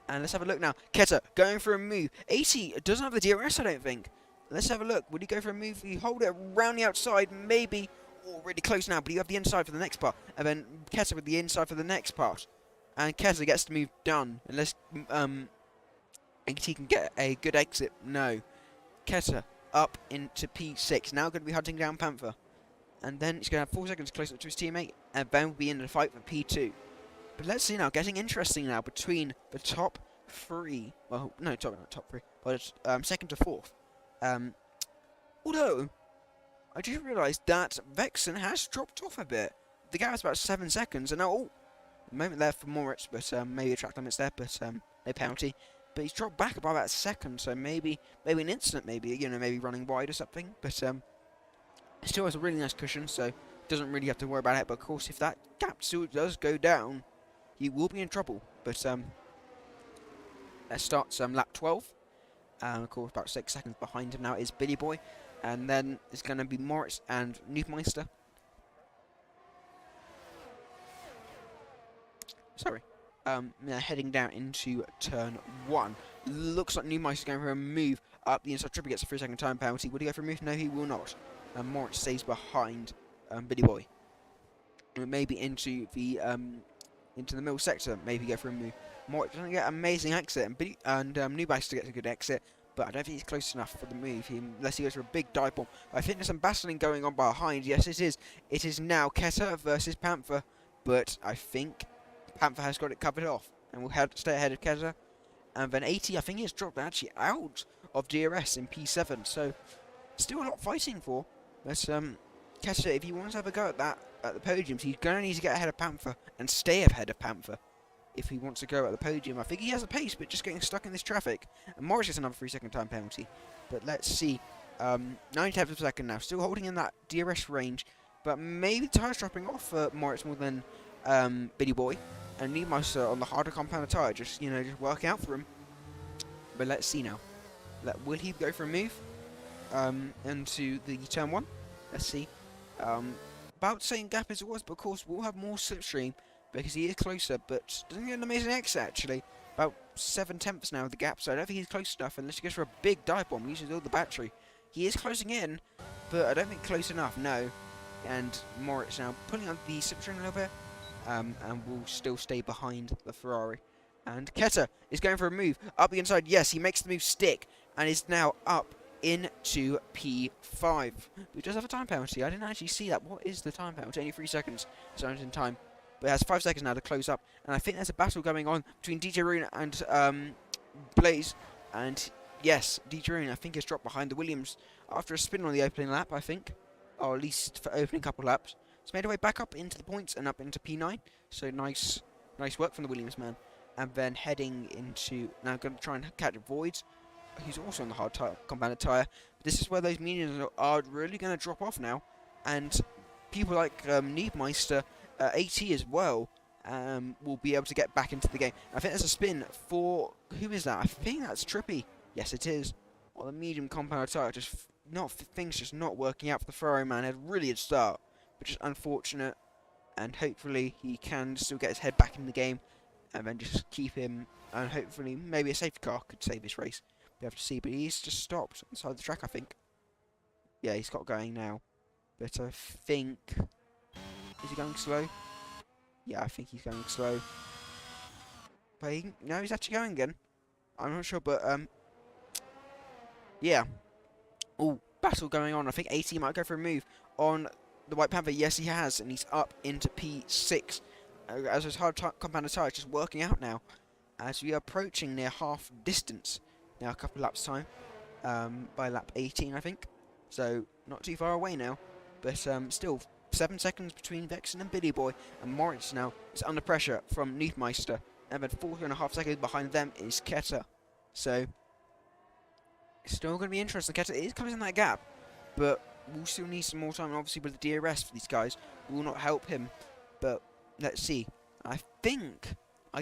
And let's have a look now. Keta going for a move. 80 doesn't have the DRS, I don't think. Let's have a look. Would he go for a move? He hold it around the outside, maybe. Oh, really close now, but you have the inside for the next part. And then Keta with the inside for the next part. And Keta gets the move done. Unless AT can get a good exit. No. Keta up into P6. Now going to be hunting down Panther. And then he's going to have 4 seconds closer to his teammate. And then will be in the fight for P2. But let's see now, getting interesting now between the top three. Well, no, not top three, but second to fourth. Although I just realised that Vexen has dropped off a bit. The gap is about 7 seconds, and now a moment there for Moritz, but maybe a track limit's there, but no penalty. But he's dropped back by about a second, so maybe an incident, maybe maybe running wide or something. But still has a really nice cushion, so doesn't really have to worry about it. But of course, if that gap still does go down, he will be in trouble. But let's start lap 12. Of course, about 6 seconds behind him now is Billy Boy, and then it's going to be Moritz and Neufmeister. Sorry. Now heading down into turn 1. Looks like Neufmeister's going for a move up the inside. Tripper gets a 3-second time penalty. Would he go for a move? No, he will not. Moritz stays behind Billy Boy. Maybe into the middle sector. Maybe go for a move. Moritz doesn't get an amazing exit, and Neufmeister gets a good exit. But I don't think he's close enough for the move, unless he goes for a big dive bomb. I think there's some battling going on behind. Yes, it is. It is now Keta versus Panther. But I think Panther has got it covered off, and will stay ahead of Keta. And then 80, I think he's dropped actually out of DRS in P7. So, still a lot fighting for. But Keta, if he wants to have a go at that, at the podiums, he's going to need to get ahead of Panther and stay ahead of Panther. If he wants to go at the podium, I think he has a pace, but just getting stuck in this traffic. And Morris gets another 3-second time penalty. But let's see. 9/10 of a second now, still holding in that DRS range, but maybe tyres dropping off for Moritz more than Billy Boy. And Neufmeister on the harder compound tyre, just working out for him. But let's see now. Will he go for a move into the turn 1? Let's see. About the same gap as it was, but of course we'll have more slipstream because he is closer, but doesn't get an amazing exit actually. About 7/10 now of the gap, so I don't think he's close enough unless he goes for a big dive bomb, uses all the battery. He is closing in, but I don't think close enough, no. And Moritz now pulling on the slipstream a little bit, and will still stay behind the Ferrari. And Keta is going for a move up the inside. Yes, he makes the move stick and is now up into P5. He does have a time penalty. I didn't actually see that. What is the time penalty? Only 3 seconds. So it's in time. But it has 5 seconds now to close up. And I think there's a battle going on between DJ Rune and Blaze. And yes, DJ Rune, I think, has dropped behind the Williams after a spin on the opening lap, I think. Or at least for opening couple laps. It's made a way back up into the points and up into P9. So nice work from the Williams man. And then heading into, now going to try and catch Voids, who's also on the hard compounded tyre. This is where those mediums are really going to drop off now. And people like Neufmeister, AT as well, will be able to get back into the game. I think there's a spin for, who is that? I think that's Trippy. Yes, it is. Well, the medium compounded tyre, things just not working out for the Ferrari man. Had a really good start, but just unfortunate. And hopefully he can still get his head back in the game. And then just keep him, and hopefully maybe a safety car could save this race. We have to see, but he's just stopped on the side of the track, I think. Yeah, he's got going now. But I think, is he going slow? Yeah, I think he's going slow. But no, he's actually going again. I'm not sure, but yeah. Oh, battle going on. I think AT might go for a move on the White Panther. Yes, he has, and he's up into P6. As his hard compounded tyre is just working out now. As we are approaching near half distance. Now a couple of laps time. By lap 18, I think. So, not too far away now. But still, 7 seconds between Vexen and Billy Boy. And Moritz now is under pressure from Neufmeister. And then 4.5 seconds behind them is Keta. So, it's still going to be interesting. Keta is closing that gap. But we'll still need some more time. And obviously with the DRS for these guys will not help him. But let's see. I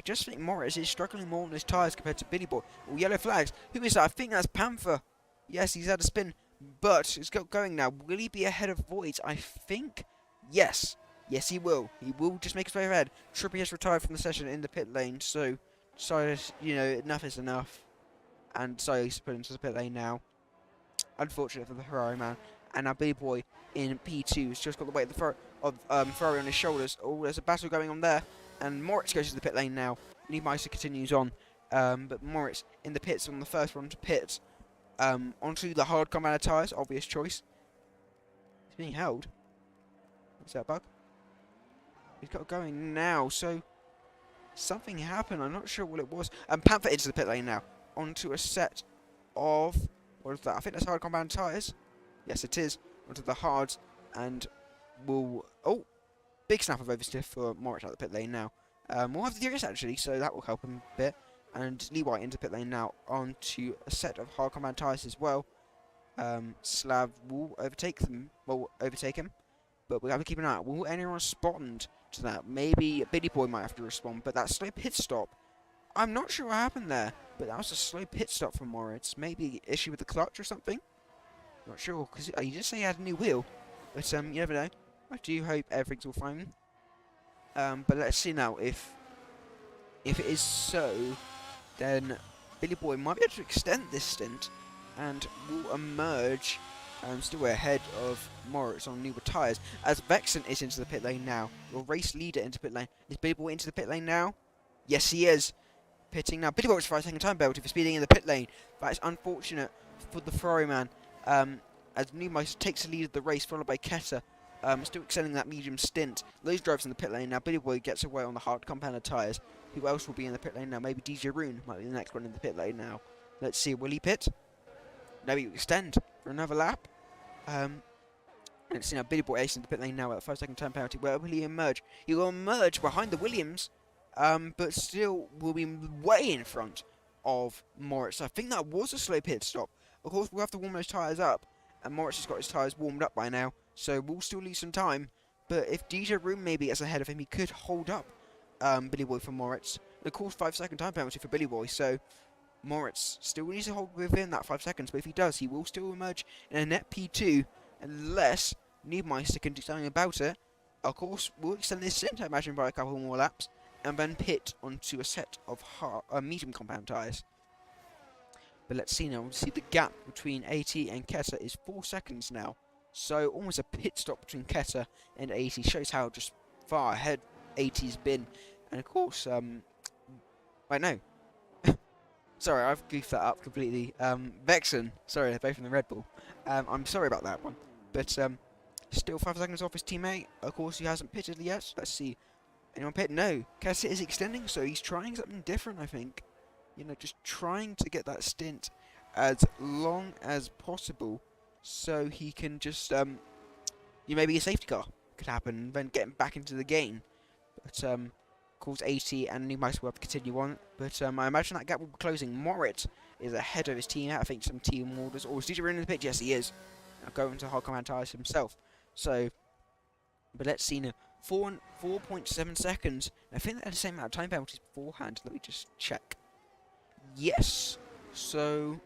just think Moritz is struggling more on his tyres compared to Billy Boy. Oh, yellow flags. Who is that? I think that's Panther. Yes, he's had a spin. But it's got going now. Will he be ahead of Voids? I think yes. Yes, he will. He will just make his way ahead. Trippy has retired from the session in the pit lane. So, enough is enough. And so he's put into the pit lane now. Unfortunate for the Ferrari man. And now Billy Boy in P2 has just got the weight of Ferrari on his shoulders. Oh, there's a battle going on there. And Moritz goes to the pit lane now. Neufmeister continues on. But Moritz in the pits on the first one to pit. Onto the hard compounded tyres. Obvious choice. He's being held. Is that a bug? He's got going now. So, something happened. I'm not sure what it was. Panther into the pit lane now. Onto a set of... What is that? I think that's hard compound tyres. Yes, it is. Onto the hards. And we'll... Oh! Big snap of oversteer for Moritz out the pit lane now. We'll have the DRS actually, so that will help him a bit. And Lee White into pit lane now onto a set of hard compound tyres as well. Slav will overtake them. Well, overtake him. But we have to keep an eye out. Will anyone respond to that? Maybe Billy Boy might have to respond. But that slow pit stop, I'm not sure what happened there. But that was a slow pit stop for Moritz. Maybe issue with the clutch or something? Not sure, because he did say he had a new wheel. But you never know. I do hope everything's all fine. But let's see now if it is so, then Billy Boy might be able to extend this stint and will emerge still ahead of Moritz on newer tyres, as Vexen is into the pit lane now. Your race leader into pit lane. Is Billy Boy into the pit lane now? Yes, he is. Pitting now. Billy Boy was 5-second time penalty for speeding in the pit lane. That is unfortunate for the Ferrari man, as Newmeister takes the lead of the race, followed by Keta. Still extending that medium stint. Those drivers in the pit lane now. Billy Boy gets away on the hard compounded tyres. Who else will be in the pit lane now? Maybe DJ Rune might be the next one in the pit lane now. Let's see. Will he pit? No, he will extend for another lap. Let's see now. Billy Boy ace in the pit lane now at a 5-second time penalty. Where will he emerge? He will emerge behind the Williams, but still will be way in front of Moritz. I think that was a slow pit stop. Of course, we'll have to warm those tyres up, and Moritz has got his tyres warmed up by now. So we'll still lose some time, but if DJ Room maybe gets ahead of him, he could hold up Billy Boy for Moritz. Of course, 5-second time penalty for Billy Boy, so Moritz still needs to hold within that 5 seconds, but if he does, he will still emerge in a net P2, unless Niedmeister can do something about it. Of course, we'll extend this stint, I imagine, by a couple more laps, and then pit onto a set of medium compound tyres. But let's see now, we'll see the gap between AT and Keta is 4 seconds now. So almost a pit stop between Keta and AT shows how just far ahead AT's been. And of course, I know. Sorry, I've goofed that up completely. Vexen, sorry, they're both from the Red Bull. I'm sorry about that one. But still 5 seconds off his teammate. Of course, he hasn't pitted yet. Let's see. Anyone pit? No. Keta is extending, so he's trying something different, I think. You know, just trying to get that stint as long as possible, so he can just, maybe a safety car could happen, then get him back into the game. But, of course, AT and Newmeister will have to continue on. But, I imagine that gap will be closing. Moritz is ahead of his team. I think some team orders. Or is DJ in the pitch? Yes, he is. Now going to hard command tyres himself. So, but let's see now. 4.7 seconds. I think they had the same amount of time penalties beforehand. Let me just check. Yes. So,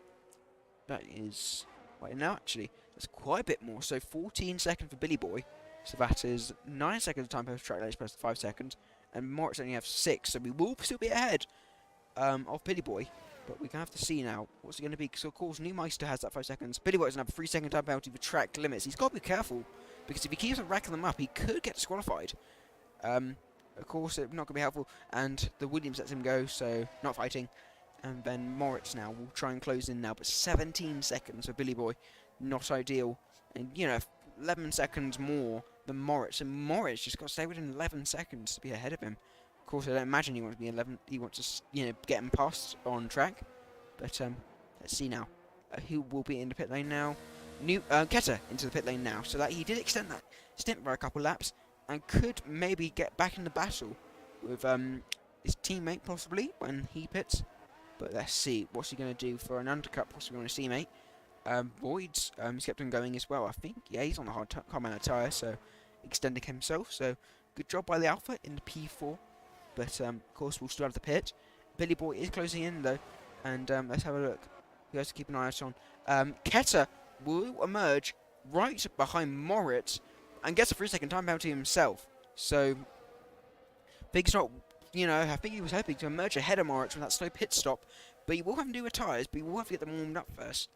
that is... Wait, no, actually, that's quite a bit more. So 14 seconds for Billy Boy. So that is 9 seconds of time post track limit plus 5 seconds. And Moritz only have 6. So we will still be ahead of Billy Boy. But we're going to have to see now. What's it going to be? So of course, Newmeister has that 5 seconds. Billy Boy doesn't have a 3-second time penalty for track limits. He's got to be careful. Because if he keeps on racking them up, he could get disqualified. Of course, it's not going to be helpful. And the Williams lets him go, so not fighting. And then Moritz now will try and close in now, but 17 seconds for Billy Boy, not ideal. And, 11 seconds more than Moritz. And Moritz just got to stay within 11 seconds to be ahead of him. Of course, I don't imagine he wants to be 11. He wants to, get him past on track. But, let's see now. Who will be in the pit lane now? Keta into the pit lane now. So that he did extend that stint by a couple laps. And could maybe get back in the battle with his teammate, possibly, when he pits. But let's see, what's he going to do for an undercut, possibly on his teammate. Boyd's he's kept on going as well, I think. Yeah, he's on the hard compound tyre, so extending himself. So good job by the Alpha in the P4. But of course, we'll still have the pit. Billy Boy is closing in though, and let's have a look. Who has to keep an eye out on? Keta will emerge right behind Moritz and gets a 3-second time penalty himself. So Big's not. I think he was hoping to emerge ahead of Moritz with that slow pit stop, but he will have to do with tyres, but he will have to get them warmed up first.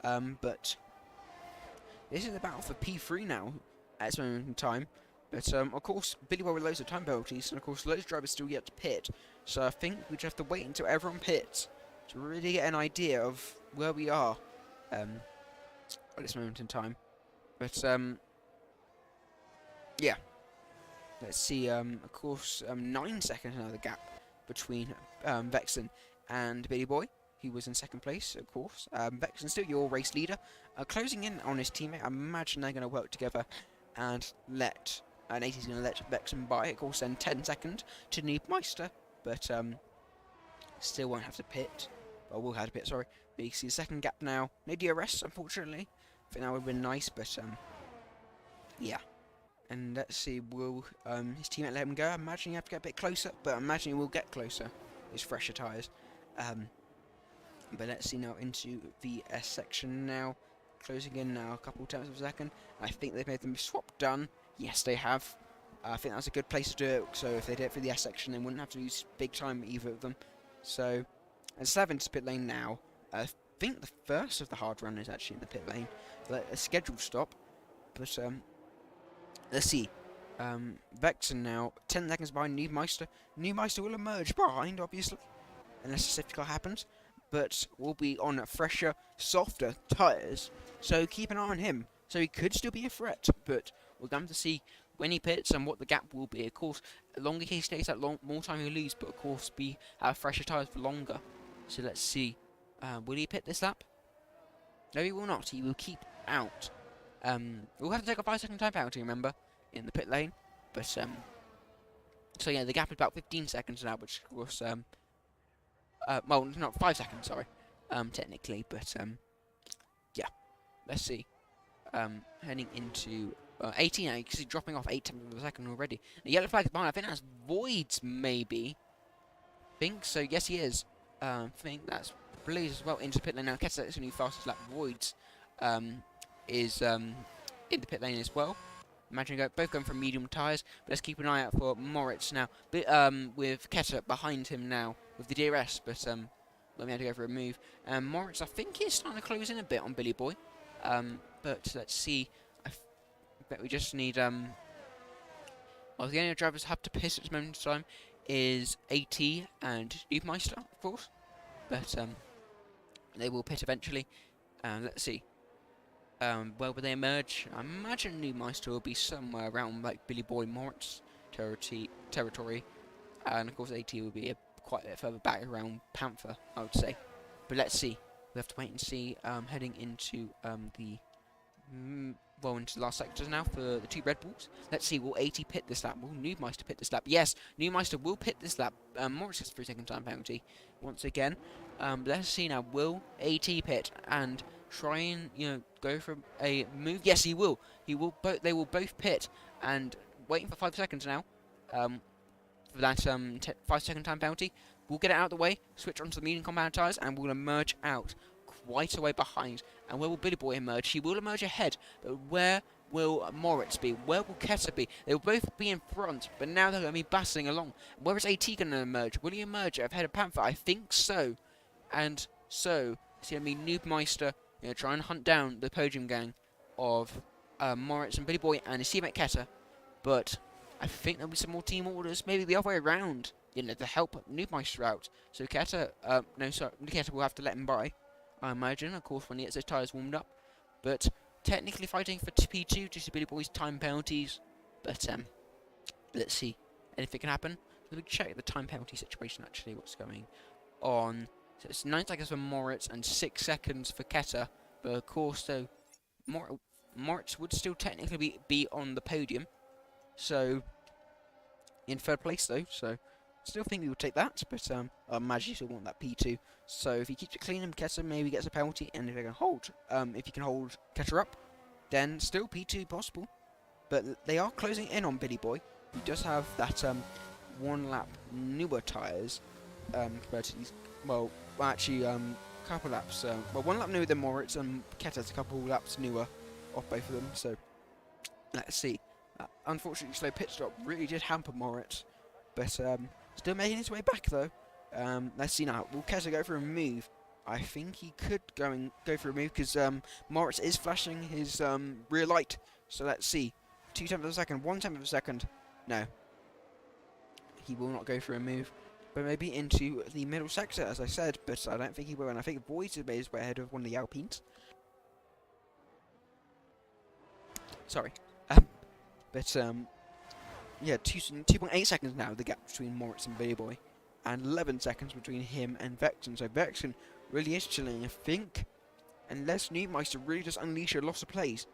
But this is the battle for P3 now, at this moment in time. But, of course, Billy Boy with loads of time penalties, and of course, loads of drivers still yet to pit. So I think we just have to wait until everyone pits to really get an idea of where we are at this moment in time. But, yeah. Let's see, of course, 9 seconds now the gap between Vexen and Billy Boy, who was in second place, of course. Vexen still your race leader, closing in on his teammate. I imagine they're going to work together and let. And 80's going to let Vexen by. Of course, then 10 seconds to Neebmeister, but still won't have to pit. Well, will have to pit, sorry. But you can see the second gap now. No DRS, unfortunately. I think that would have been nice, but yeah. And let's see, will his teammate let him go? I imagine you have to get a bit closer, but I imagine he will get closer. It's fresher tyres. But let's see now into the S section now. Closing in now a couple tenths of a second. I think they've made them swap done. Yes, they have. I think that's a good place to do it. So if they did it for the S section, they wouldn't have to lose big time either of them. So, and 7's pit lane now. I think the first of the hard run is actually in the pit lane. A scheduled stop. But let's see. Vexen now 10 seconds behind Neebmeister. Neebmeister will emerge behind, obviously, unless a safety car happens. But will be on fresher, softer tyres. So keep an eye on him. So he could still be a threat, but we're going to see when he pits and what the gap will be. Of course, the longer he stays that long, more time he'll lose, but of course have fresher tyres for longer. So let's see. Will he pit this lap? No, he will not. He will keep out. We'll have to take a 5-second time penalty, remember, in the pit lane. But so yeah, the gap is about 15 seconds now, which of course well, not 5 seconds, sorry, technically, but yeah, let's see. Heading into 18 now, you can see dropping off 8 tenths of a second already. The yellow flag is behind. I think that's Voids, maybe. Think so. Yes, he is. Think that's Blaze as well into the pit lane now. Kessa is only fastest lap. Voids is in the pit lane as well. Imagine both going from medium tyres, but let's keep an eye out for Moritz now. But, with Ketta behind him now with the DRS, but let me have to go for a move. Moritz, I think he's starting to close in a bit on Billy Boy. But let's see. I bet we just need well, the only drivers have to piss at this moment in time is AT and Neebmeister, of course. But they will pit eventually. Let's see. Where will they emerge? I imagine Neebmeister will be somewhere around like Billy Boy Moritz territory. And of course AT will be quite a bit further back around Panther, I would say. But let's see. We have to wait and see. Heading into into the last sectors now for the 2 Red Bulls. Let's see, will AT pit this lap? Will Neebmeister pit this lap? Yes, Neebmeister will pit this lap. Moritz has a 3-second time penalty once again. Let's see now, will AT pit and try and, go for a move? Yes, he will. They will both pit and waiting for 5 seconds now. For that 5-second time penalty. We'll get it out of the way, switch onto the medium compound tyres, and we'll emerge out quite a way behind. And where will Billy Boy emerge? He will emerge ahead, but where will Moritz be? Where will Kessa be? They will both be in front, but now they're going to be battling along. Where is AT going to emerge? Will he emerge ahead of Panther? I think so. And so, it's going to be Neebmeister try and hunt down the podium gang of Moritz and Billy Boy and his teammate Kessa. But I think there'll be some more team orders, maybe the other way around, to help Neebmeister out. So Kessa will have to let him by, I imagine, of course, when he gets his tyres warmed up. But technically fighting for P2 due to Billy Boy's time penalties. But let's see. Anything can happen. Let me check the time penalty situation, actually, what's going on. So it's 9 seconds for Moritz and 6 seconds for Kessa. But of course, though, Moritz would still technically be on the podium. So, in 3rd place, though. So, still think we would take that. But I imagine you still want that P2. So if he keeps it clean and Kessa maybe gets a penalty, and if he can hold Kessa up, then still P2 possible. But they are closing in on Billy Boy, who does have that 1 lap newer tyres compared to these. Well, actually, couple laps. 1 lap newer than Moritz, and Ketta's a couple laps newer off both of them. So let's see. Unfortunately, slow pit stop really did hamper Moritz, but still making his way back though. Let's see now. Will Kessa go for a move? I think he could go for a move because Moritz is flashing his rear light. So let's see. 2 tenths of a second, 1 tenth of a second. No. He will not go for a move. But maybe into the middle sector, as I said. But I don't think he will. And I think Voids has made his way ahead of one of the Alpines. Sorry. But yeah, 2.8 seconds now, the gap between Moritz and Billy Boy. and 11 seconds between him and Vexen. So Vexen really is chilling, I think. Unless Newmeister really does unleash a loss of pace,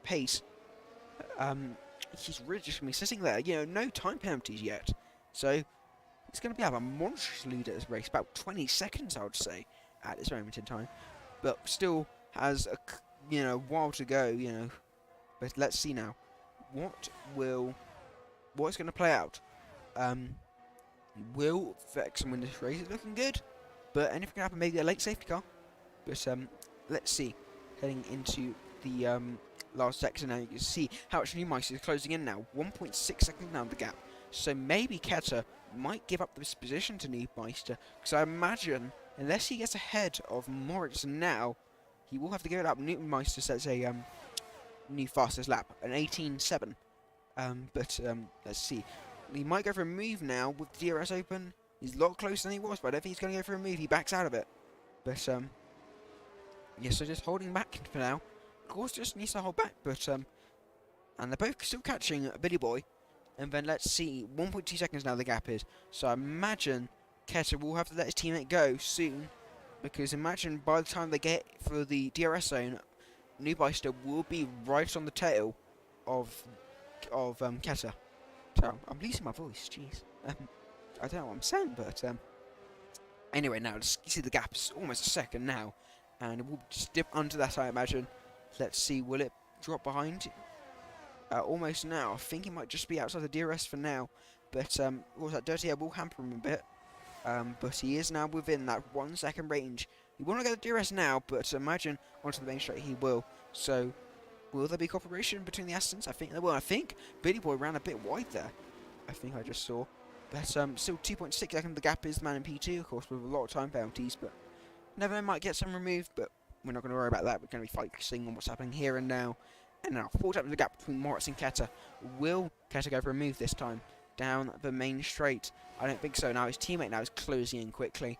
he's really just going to be sitting there. You know, no time penalties yet. So it's going to be a monstrous lead at this race, about 20 seconds, I would say, at this moment in time. But still has a while to go. But let's see now what's going to play out. Will Vexen win this race? It's looking good, but anything can happen. Maybe a late safety car. But let's see. Heading into the last section now, you can see how much Newmeister is closing in now. 1.6 seconds now the gap. So maybe Keta might give up this position to Newmeister, because I imagine unless he gets ahead of Moritz now, he will have to give it up. Newmeister sets a new fastest lap, an 18.7. But let's see. He might go for a move now with the DRS open. He's a lot closer than he was, but I don't think he's going to go for a move. He backs out of it. But yeah, so just holding back for now. Of course, just needs to hold back, but and they're both still catching Billy Boy. And then let's see, 1.2 seconds now the gap is. So I imagine Keta will have to let his teammate go soon, because imagine by the time they get for the DRS zone, Newmeister will be right on the tail of Keta. So I'm losing my voice, jeez. I don't know what I'm saying, but anyway, now you see the gap is almost a second now, and it will just dip under that, I imagine. Let's see, will it drop behind? Almost now. I think it might just be outside the DRS for now, but that dirty air will hamper him a bit. But he is now within that 1 second range. He will not get the DRS now, but imagine onto the main straight he will. So will there be cooperation between the Astons? I think there will. I think Billy Boy ran a bit wide there. I think I just saw. But still 2.6 seconds the gap is the man in P2, of course, with a lot of time penalties. But never might get some removed, but we're not going to worry about that. We're going to be focusing on what's happening here and now. And now, 4 times the gap between Moritz and Keta. Will Keta go for a move this time down the main straight? I don't think so. Now his teammate now is closing in quickly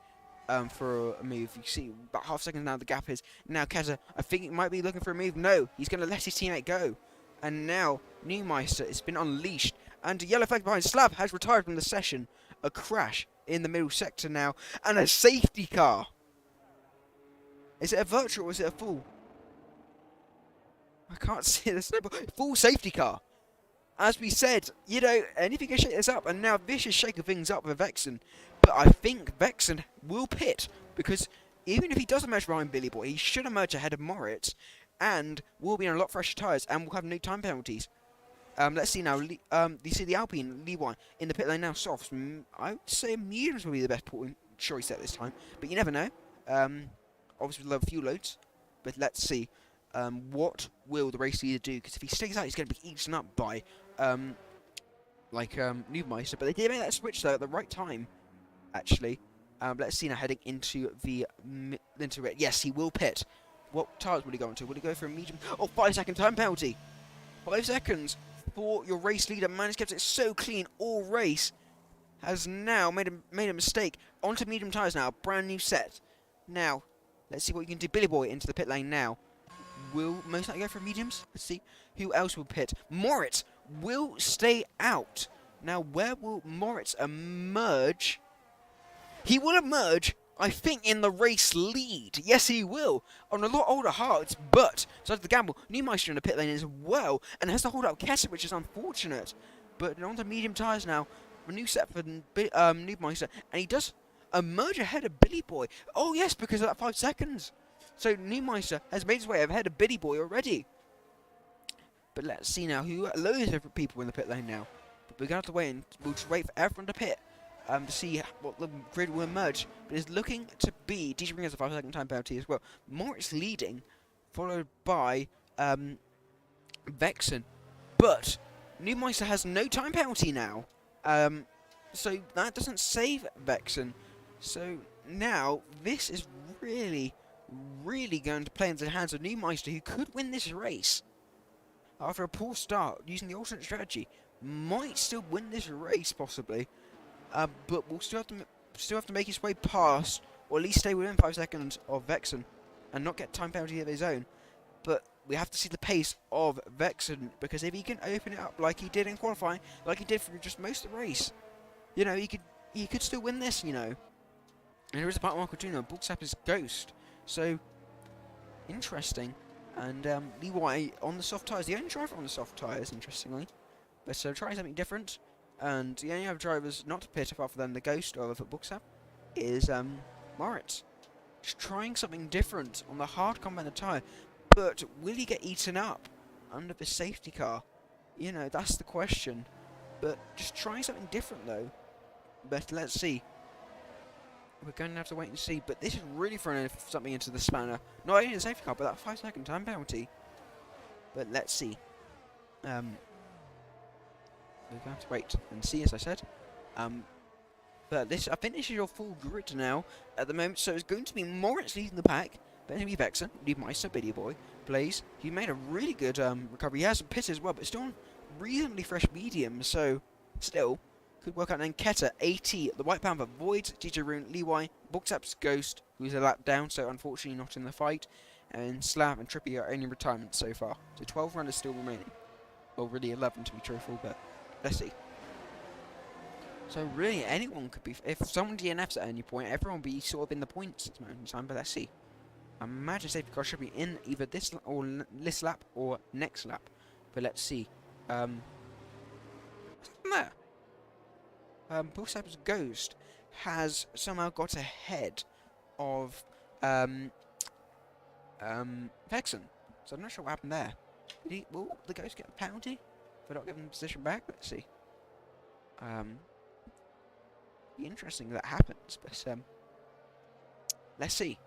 for a move. You see about half a second now the gap is. Now Keta, I think he might be looking for a move. No, he's going to let his teammate go. And now Newmeister has been unleashed. And a yellow flag behind. Slab has retired from the session. A crash in the middle sector now. And a safety car. Is it a virtual or is it a full? I can't see the snowball. Full safety car. As we said, anything can shake this up. And now Vicious shaking things up with Vexen. But I think Vexen will pit. Because even if he doesn't emerge behind Billy Boy, he should emerge ahead of Moritz. And will be on a lot fresher tyres. And will have no time penalties. Let's see now. You see the Alpine, Levi, in the pit lane now. Softs. I would say mediums will be the best choice at this time. But you never know. Obviously, low fuel loads. But let's see. What will the race leader do? Because if he stays out, he's going to be eaten up by, Newmeister. But they did make that switch, though, at the right time, actually. Let's see now, heading into it. Yes, he will pit. What tyres will he go into? Will he go for a medium? Oh, 5 second time penalty. 5 seconds for your race leader. Man has kept it so clean all race. Has now made a mistake. Onto medium tyres now. Brand new set. Now, let's see what you can do. Billy Boy into the pit lane now. Will most likely go for mediums. Let's see who else will pit. Moritz will stay out. Now, where will Moritz emerge? He will emerge, I think, in the race lead. Yes, he will. On a lot older hearts, but so the gamble. Newmeister in the pit lane as well, and has to hold up Keta, which is unfortunate. But on to medium tyres now. A new set for Newmeister, and he does emerge ahead of Billy Boy. Oh yes, because of that 5 seconds. So Newmeister has made his way ahead of Billy Boy already. But let's see now who loads of different people in the pit lane now. But we're going to have to wait and we'll just wait for everyone to pit to see what the grid will emerge. But it's looking to be DJ Bring has a 5 second time penalty as well. Moritz leading, followed by Vexen. But Newmeister has no time penalty now. So that doesn't save Vexen. So now this is really going to play into the hands of Newmeister, who could win this race after a poor start using the alternate strategy. Might still win this race possibly, but will still have to make his way past, or at least stay within 5 seconds of Vexen, and not get time penalty of his own. But we have to see the pace of Vexen, because if he can open it up like he did in qualifying, like he did for just most of the race, he could still win this. And there is a part Marco Jr. Bullsap is Ghost. So, interesting. And Levi on the soft tyres, the only driver on the soft tyres, interestingly. But so trying something different. And the only other drivers not to pit apart from the Ghost or the Bullsap is Moritz. Just trying something different on the hard compound tyre. But will he get eaten up under the safety car? You know, that's the question. But just trying something different though. But let's see. We're going to have to wait and see. But this is really throwing something into the spanner. Not only the safety car, but that 5-second time penalty. But let's see. We're going to have to wait and see, as I said. But this, I think this is your full grid now at the moment. So it's going to be Moritz leading the pack. Then it'll be Vexen, Leadmeister, Billy Boy, Blaze. He made a really good recovery. He has a pit as well, but still on reasonably fresh medium. So still could work out. And then Keta, AT, the White Panther, Void, DJ Rune, Levi, Bullsap's Ghost, who's a lap down, so unfortunately not in the fight. And Slav and Trippy are only retirement so far. So 12 runners still remaining. Well, really 11 to be truthful, but let's see. So really, anyone could be. If someone DNFs at any point, everyone will be sort of in the points at the moment in time. But let's see. I imagine safety car should be in either this or this lap or next lap. But let's see. What's there? Bullsap's Ghost has somehow got ahead of Vexen. So I'm not sure what happened there. Will the Ghost get a penalty for not giving the position back? Let's see. Be interesting if that happens, but let's see.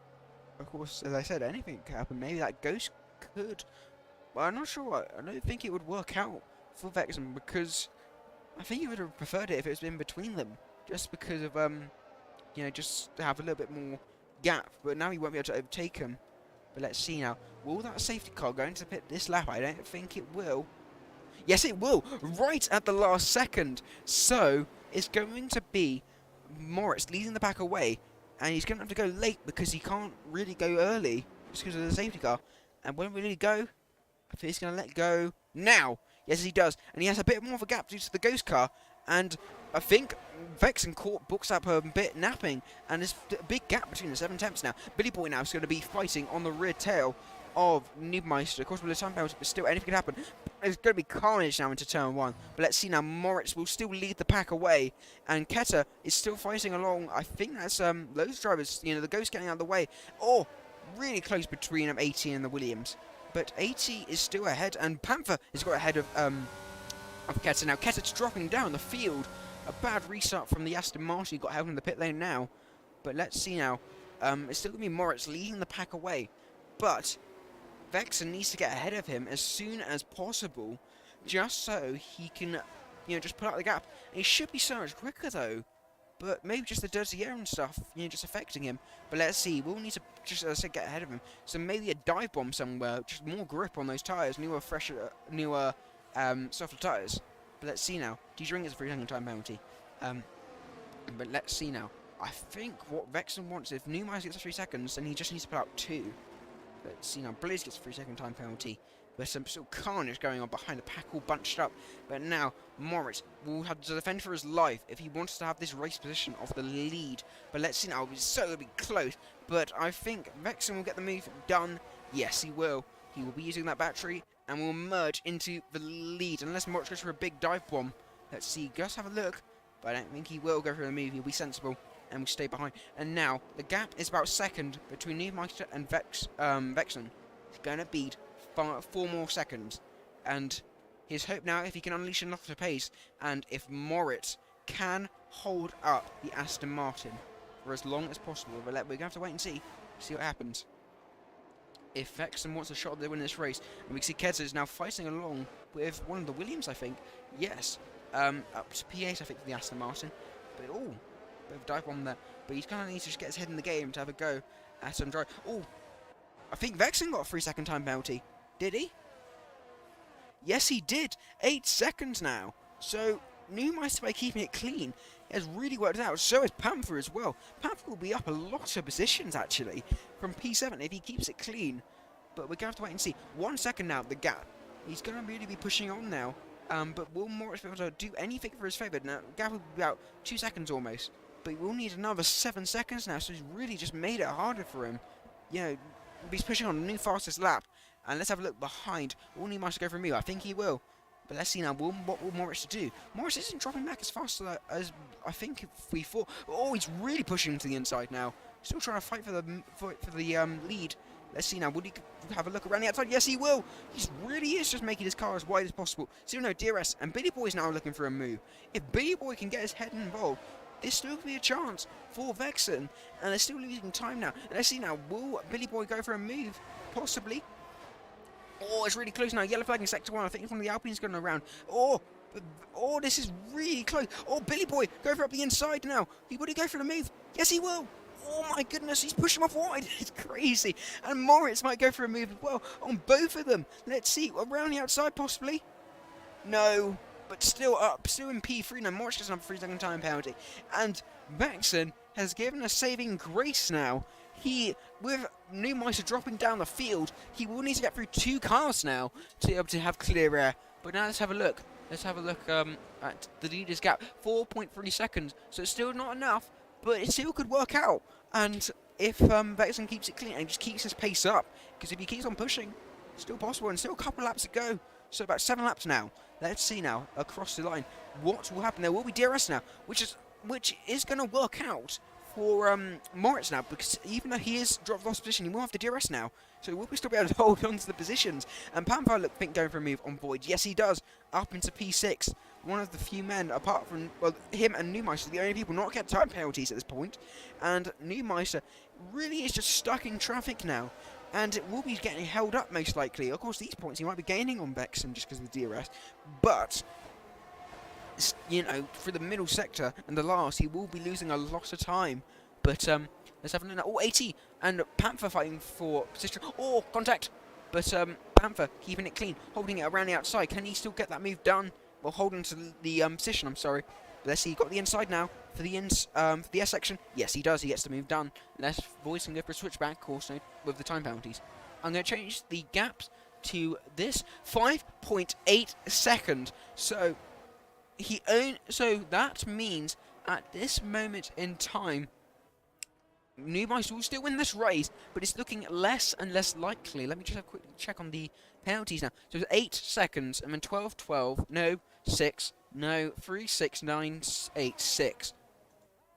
Of course, as I said, anything could happen. Maybe that Ghost could. Well, I'm not sure. I don't think it would work out for Vexen because I think he would have preferred it if it was in between them, just because of you know, just to have a little bit more gap. But now he won't be able to overtake him. But let's see now. Will that safety car go into the pit this lap? I don't think it will. Yes, it will. Right at the last second. So it's going to be Moritz leading the pack away, and he's going to have to go late because he can't really go early just because of the safety car. And when will he go? I think he's going to let go now. Yes, he does. And he has a bit more of a gap due to the Ghost car. And I think Vexen caught Bullsap a bit napping, and there's a big gap between the 7 temps now. Billy Boy now is going to be fighting on the rear tail of Needmeister. Of course, with the time penalty, but still anything can happen. There's going to be carnage now into turn 1. But let's see now. Moritz will still lead the pack away, and Keta is still fighting along. I think that's those drivers. You know, the Ghost getting out of the way. Oh, really close between AT and the Williams. But AT is still ahead, and Panther has got ahead of Keta now. Keta's dropping down the field. A bad restart from the Aston Martin. He got held in the pit lane now. But let's see now. It's still going to be Moritz leading the pack away, but Vexen needs to get ahead of him as soon as possible, just so he can, you know, just put out the gap. And he should be so much quicker though, but maybe just the dirty air and stuff, you know, just affecting him. But let's see, we'll need to just, as I said, get ahead of him. So maybe a dive bomb somewhere, just more grip on those tyres, newer, fresher, newer, softer tyres. But let's see now. DJ gets a 3-second time penalty. But let's see now. I think what Vexen wants, if Neumeister gets 3 seconds, then he just needs to put out 2. Let's see now, Blaze gets a 3-second time penalty. There's some sort of carnage going on behind the pack all bunched up. But now, Moritz will have to defend for his life if he wants to have this race position of the lead. But let's see now, it's so going to be close. But I think Vexen will get the move done. Yes, he will. He will be using that battery and will merge into the lead. Unless Moritz goes for a big dive bomb. Let's see, just have a look. But I don't think he will go for the move. He'll be sensible and will stay behind. And now, the gap is about second between Neumeister and Vexen. It's going to be 4 more seconds. And his hope now, if he can unleash enough of pace, and if Moritz can hold up the Aston Martin for as long as possible. But we're going to have to wait and see what happens. If Vexen wants a shot, they win this race. And we can see Keta is now fighting along with one of the Williams, I think. Yes. Up to P8, I think, for the Aston Martin. But, oh, bit of a dive bomb there. But he's going to need to just get his head in the game to have a go at some drive. Oh, I think Vexen got a 3-second time penalty. Did he? Yes, he did. 8 seconds now. So, Neumeister, by keeping it clean, has really worked out. So is Panther as well. Panther will be up a lot of positions, actually, from P7 if he keeps it clean. But we're going to have to wait and see. 1 second now, the gap. He's going to really be pushing on now. But will Moritz be able to do anything for his favour? Now, gap will be about 2 seconds almost. but we'll need another 7 seconds now, so he's really just made it harder for him. You know, he's pushing on a new fastest lap. And let's have a look behind. Will Newmeister go for a move? I think he will. But let's see now, what will Morris do? Morris isn't dropping back as fast as I think we thought. Oh, he's really pushing to the inside now. Still trying to fight for the lead. Let's see now, would he have a look around the outside? Yes, he will. He really is just making his car as wide as possible. So, no, DRS and Billy Boy's now looking for a move. If Billy Boy can get his head involved, there's still could be a chance for Vexen. And they're still losing time now. And let's see now, will Billy Boy go for a move? Possibly. Oh, it's really close now. Yellow flag in sector 1. I think one of the Alpines going around. Oh, this is really close. Oh, Billy Boy, go for up the inside now. Would he go for the move? Yes, he will. Oh my goodness, he's pushing off wide. It's crazy. And Moritz might go for a move as well on both of them. Let's see, around the outside possibly. No, but still up, still in P3 now. Moritz gets another 3-second time penalty. And Vexen has given a saving grace now. With Newmeister dropping down the field, he will need to get through 2 cars now to be able to have clear air. But now let's have a look. Let's have a look at the leaders' gap. 4.3 seconds, so it's still not enough, but it still could work out. And if Vexen keeps it clean and just keeps his pace up, because if he keeps on pushing, it's still possible, and still a couple laps to go. So about 7 laps now. Let's see now, across the line, what will happen. There will be DRS now, which is going to work out for Moritz now, because even though he is lost position, he will have the DRS now, so he will still be able to hold on to the positions. And Panther, look, think going for a move on Void. Yes, he does, up into P6. One of the few men, apart from, well, him and Newmeister, the only people not get time penalties at this point. And Newmeister really is just stuck in traffic now, and it will be getting held up most likely. Of course, these points he might be gaining on Vexen just because of the DRS, but you know, for the middle sector and the last, he will be losing a lot of time. But let's have a look now. Oh, 80 and Panther fighting for position. Oh, contact. But Panther keeping it clean, holding it around the outside. Can he still get that move done? Well, holding to the position. I'm sorry. But let's see. He got the inside now for the S section. Yes, he does. He gets the move done. Let's Voice and go for a switchback course with the time penalties. I'm going to change the gaps to this 5.8 seconds. So that means at this moment in time, Newmeister will still win this race, but it's looking less and less likely. Let me just have a quick check on the penalties now. So it's 8 seconds, and then 12, 12, no, 6, no, 3, 6, 9, 8, 6.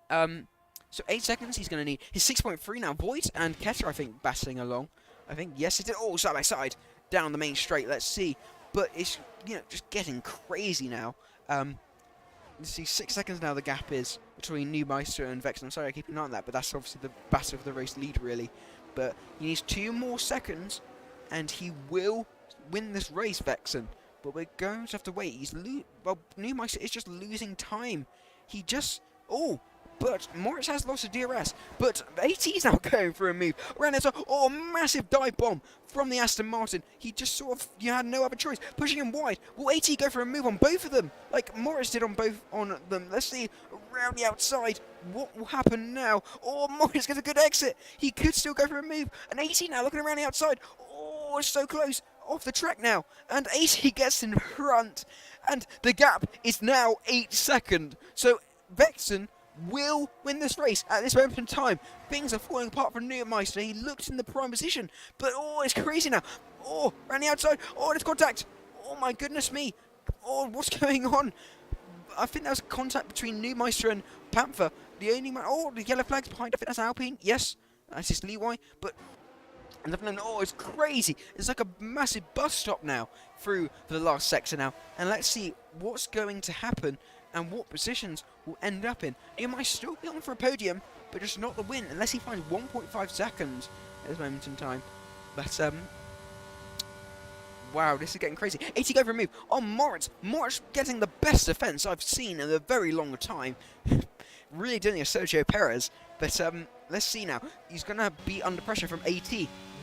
So 8 seconds he's going to need. His 6.3 now. Voight and Ketter, I think, battling along. I think, yes, it did. Oh, side by side, down the main straight. Let's see. But it's, you know, just getting crazy now. Let's see, 6 seconds now the gap is between Newmeister and Vexen. I'm sorry I keep an eye on that, but that's obviously the battle of the race lead, really. But he needs 2 more seconds, and he will win this race, Vexen. But we're going to have to wait. Well, Newmeister is just losing time. He just... Oh! But Moritz has lost a DRS. But AT's now going for a move. Around there, oh, massive dive bomb from the Aston Martin. He just sort of, you had no other choice. Pushing him wide. Will AT go for a move on both of them? Like Moritz did on both on them. Let's see, around the outside. What will happen now? Oh, Moritz gets a good exit. He could still go for a move. And AT now looking around the outside. Oh, it's so close. Off the track now. And AT gets in front. And the gap is now 8 seconds. So Vexen will win this race at this moment in time. Things are falling apart for Newmeister. He looks in the prime position, but oh, it's crazy now. Oh, around the outside. Oh, there's contact. Oh my goodness me. Oh, what's going on? I think there was contact between Newmeister and Panther. The only man. Oh, the yellow flag's behind. I think that's Alpine. Yes, that's his Leroy. But oh, it's crazy. It's like a massive bus stop now through the last sector now. And let's see what's going to happen and what positions will end up in. He might still be on for a podium, but just not the win, unless he finds 1.5 seconds at this moment in time. But, wow, this is getting crazy. 80 go for a move on Moritz. Moritz getting the best defense I've seen in a very long time. Really doing a Sergio Perez. But, let's see now. He's going to be under pressure from AT.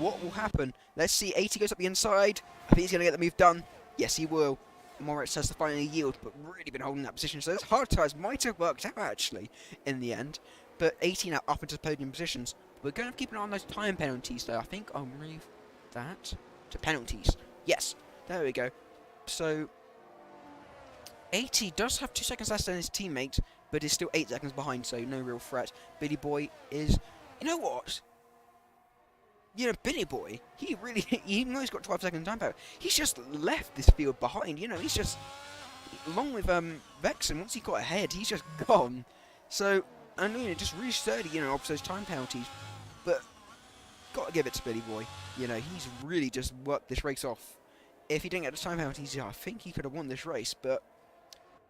What will happen? Let's see. AT goes up the inside. I think he's going to get the move done. Yes, he will. Moritz has to finally yield, but really been holding that position. So those hard tires might have worked out, actually, in the end. But 80 now up into the podium positions. We're going to keep an eye on those time penalties, though. I think I'll move that to penalties. Yes, there we go. So 80 does have 2 seconds less than his teammate, but is still 8 seconds behind, so no real threat. Billy Boy is... You know what? You know, Billy Boy, he really... Even though he's got 12 seconds time power, he's just left this field behind. You know, he's just... Along with Vexen, once he got ahead, he's just gone. So, and you know, just really sturdy, you know, off those time penalties. But, gotta give it to Billy Boy. You know, he's really just worked this race off. If he didn't get the time penalties, yeah, I think he could have won this race, but...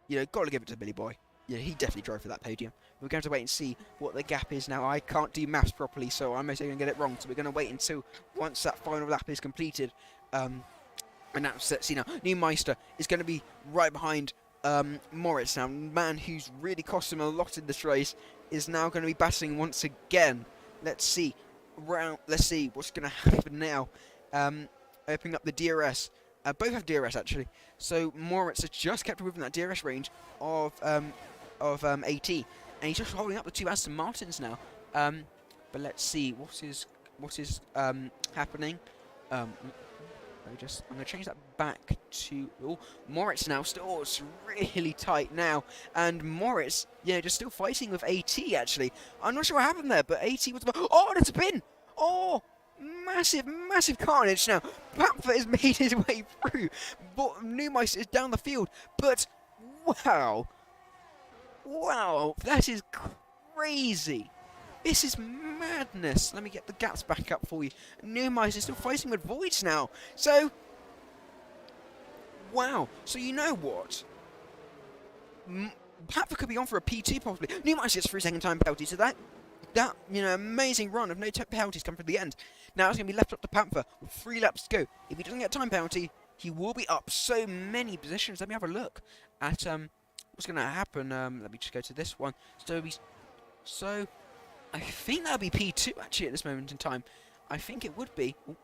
You know, gotta give it to Billy Boy. Yeah, he definitely drove for that podium. We're going to wait and see what the gap is now. I can't do maths properly, so I'm most going to get it wrong. So we're going to wait until once that final lap is completed. And that's, let's see now. Neumeister is going to be right behind Moritz now. Man who's really cost him a lot in this race is now going to be battling once again. Let's see. Let's see what's going to happen now. Opening up the DRS. Both have DRS actually. So Moritz has just kept within that DRS range of AT, and he's just holding up the two Aston Martins now. But let's see what is happening. I'm gonna change that back to Moritz now. Still, it's really tight now, and Moritz, just still fighting with AT. Actually, I'm not sure what happened there, but AT was. Oh, there's a pin. Oh. Massive carnage now. Panther has made his way through, but Neumeister is down the field. But wow, that is crazy. This is madness. Let me get the gaps back up for you. Neumeister is still fighting with Voids now. So wow. So you know what? Panther could be on for a P2 possibly. Neumeister gets 3-second time penalty. So that amazing run of no penalties come from the end. Now it's going to be left up to Panther with 3 laps to go. If he doesn't get a time penalty, he will be up so many positions. Let me have a look at what's going to happen. Let me just go to this one. So I think that'll be P2 actually at this moment in time. I think it would be. Ooh,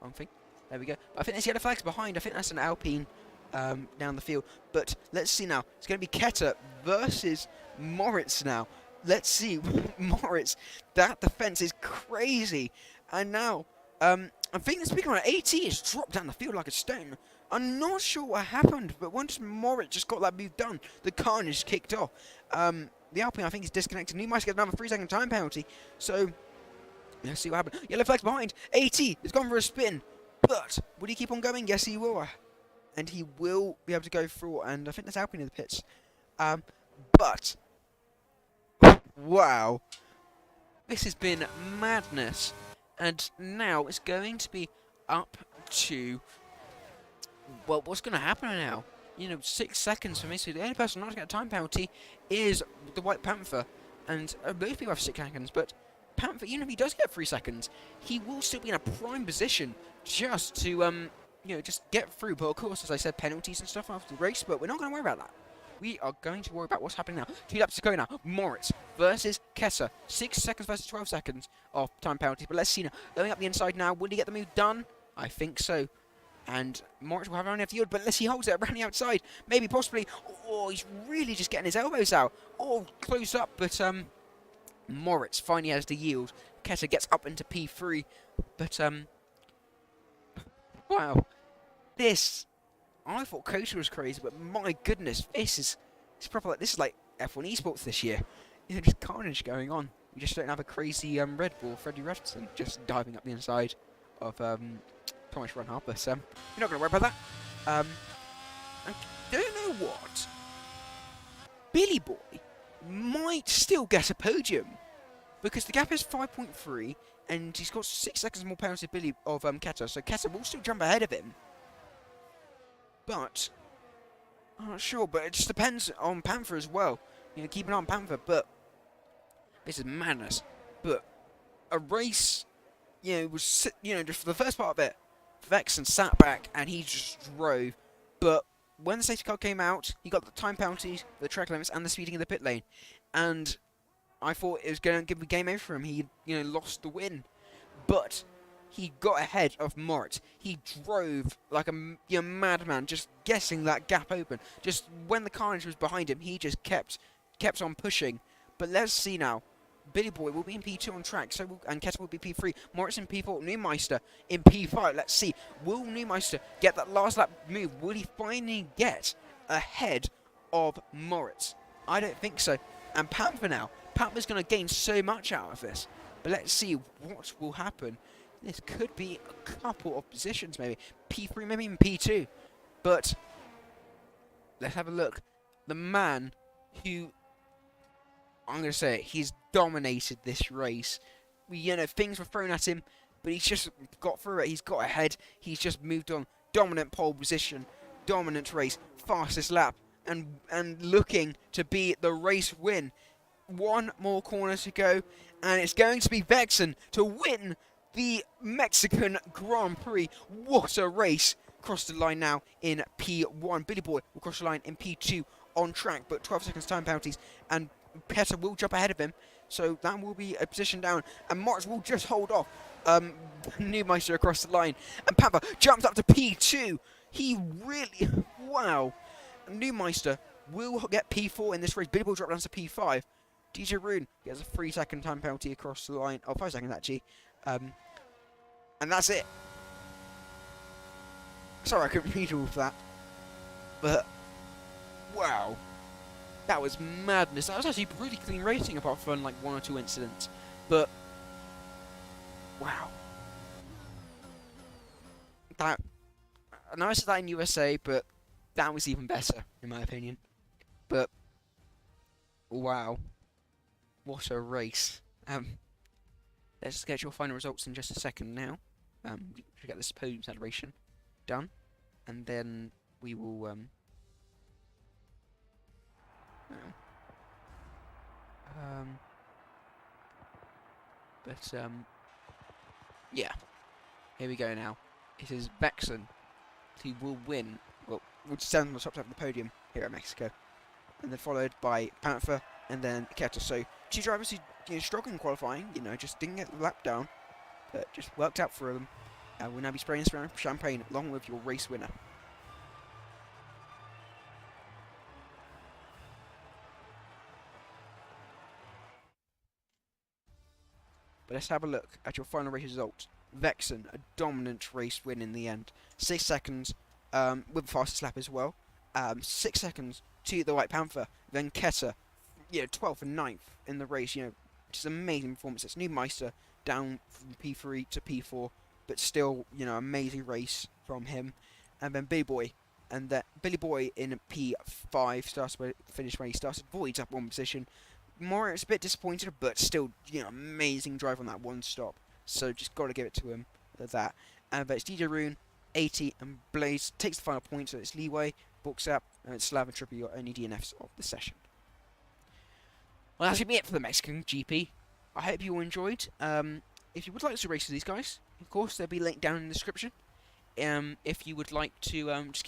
wrong thing. There we go. I think there's yellow flags behind. I think that's an Alpine down the field. But let's see now. It's going to be Ketter versus Moritz now. Let's see, Moritz, that defense is crazy. And now, I'm thinking, speaking of AT, has dropped down the field like a stone. I'm not sure what happened, but once Moritz just got that move done, the carnage kicked off. The Alpine, I think, is disconnected. Neumeister gets another 3-second time penalty. So, let's see what happened. Yellow flags behind. AT has gone for a spin. But, will he keep on going? Yes, he will. And he will be able to go through. And I think there's Alpine in the pits. But... Wow, this has been madness, and now it's going to be up to, well, what's going to happen now? 6 seconds for me, so the only person not to get a time penalty is the White Panther, and both people have 6 seconds, but Panther, even if he does get 3 seconds, he will still be in a prime position just to, just get through, but of course, as I said, penalties and stuff after the race, but we're not going to worry about that. We are going to worry about what's happening now. 2 laps to go now. Moritz versus Kessa. 6 seconds versus 12 seconds of time penalties. But let's see now. Going up the inside now. Will he get the move done? I think so. And Moritz will have only a field, but unless he holds it around the outside, maybe, possibly. Oh, he's really just getting his elbows out. Oh, close up, but Moritz finally has to yield. Kessa gets up into P3, but wow, I thought Kota was crazy, but my goodness, it's proper. This is like F1 esports this year. Just carnage going on. We just don't have a crazy Red Bull, Freddie Redson, just diving up the inside of Thomas Runhart. But you're not going to worry about that. I don't know what. Billy Boy might still get a podium because the gap is 5.3, and he's got 6 seconds more penalty of Keta, so Keta will still jump ahead of him. But I'm not sure, but it just depends on Panther as well. Keep an eye on Panther, but this is madness. But a race, was just for the first part of it, Vexen sat back and he just drove. But when the safety car came out, he got the time penalties, the track limits, and the speeding in the pit lane. And I thought it was going to give a game over for him. He, lost the win, but he got ahead of Moritz. He drove like a madman, just guessing that gap open. Just when the carnage was behind him, he just kept on pushing. But let's see now. Billy Boy will be in P2 on track, and Keta will be P3. Moritz in P4, Neumeister in P5. Let's see. Will Neumeister get that last lap move? Will he finally get ahead of Moritz? I don't think so. And Panther now. Panther's going to gain so much out of this. But let's see what will happen. This could be a couple of positions, maybe. P3, maybe even P2. But let's have a look. The man who, I'm going to say it, he's dominated this race. You know, things were thrown at him, but he's just got through it. He's got ahead. He's just moved on. Dominant pole position. Dominant race. Fastest lap. And looking to be the race win. One more corner to go, and it's going to be Vexen to win the Mexican Grand Prix. What a race! Cross the line now in P1. Billy Boy will cross the line in P2 on track, but 12 seconds time penalties, and Petter will jump ahead of him, so that will be a position down, and Moritz will just hold off Newmeister across the line, and Panther jumps up to P2. He really, wow. Newmeister will get P4 in this race. Billy Boy drop down to P5. DJ Rune gets a 3-second time penalty across the line. Oh, 5 seconds actually. And that's it. Sorry, I couldn't read all of that. But, wow. That was madness. That was actually really clean racing apart from like 1 or 2 incidents. But, wow. That, I know I said that in USA, but that was even better, in my opinion. But, wow. What a race. Let's get your final results in just a second now. To get this podium celebration done. And then we will, yeah. Here we go now. It is Vexen who will win, well, will stand on the top of the podium here at Mexico. And then followed by Panther and then Keta. So, 2 drivers who struggled in qualifying, just didn't get the lap down, but just worked out for them. We'll now be spraying some champagne along with your race winner. But let's have a look at your final race result. Vexen, a dominant race win in the end. 6 seconds with the fastest lap as well. 6 seconds to the White Panther. Then Keta, 12th and 9th in the race, just amazing performance. It's Newmeister down from P3 to P4, but still, amazing race from him. And then Billy Boy, and that Billy Boy in P5 finished when he started. Void's up 1 position. Moritz a bit disappointed, but still, amazing drive on that 1 stop. So just got to give it to him for that. And but it's DJ Rune, 80, and Blaze takes the final point, so it's Leeway, Bookzap, and it's Slav and Trippy, your only DNFs of the session. Well, that's going to be it for the Mexican GP. I hope you all enjoyed. If you would like to race with these guys, of course, there'll be a link down in the description. If you would like to just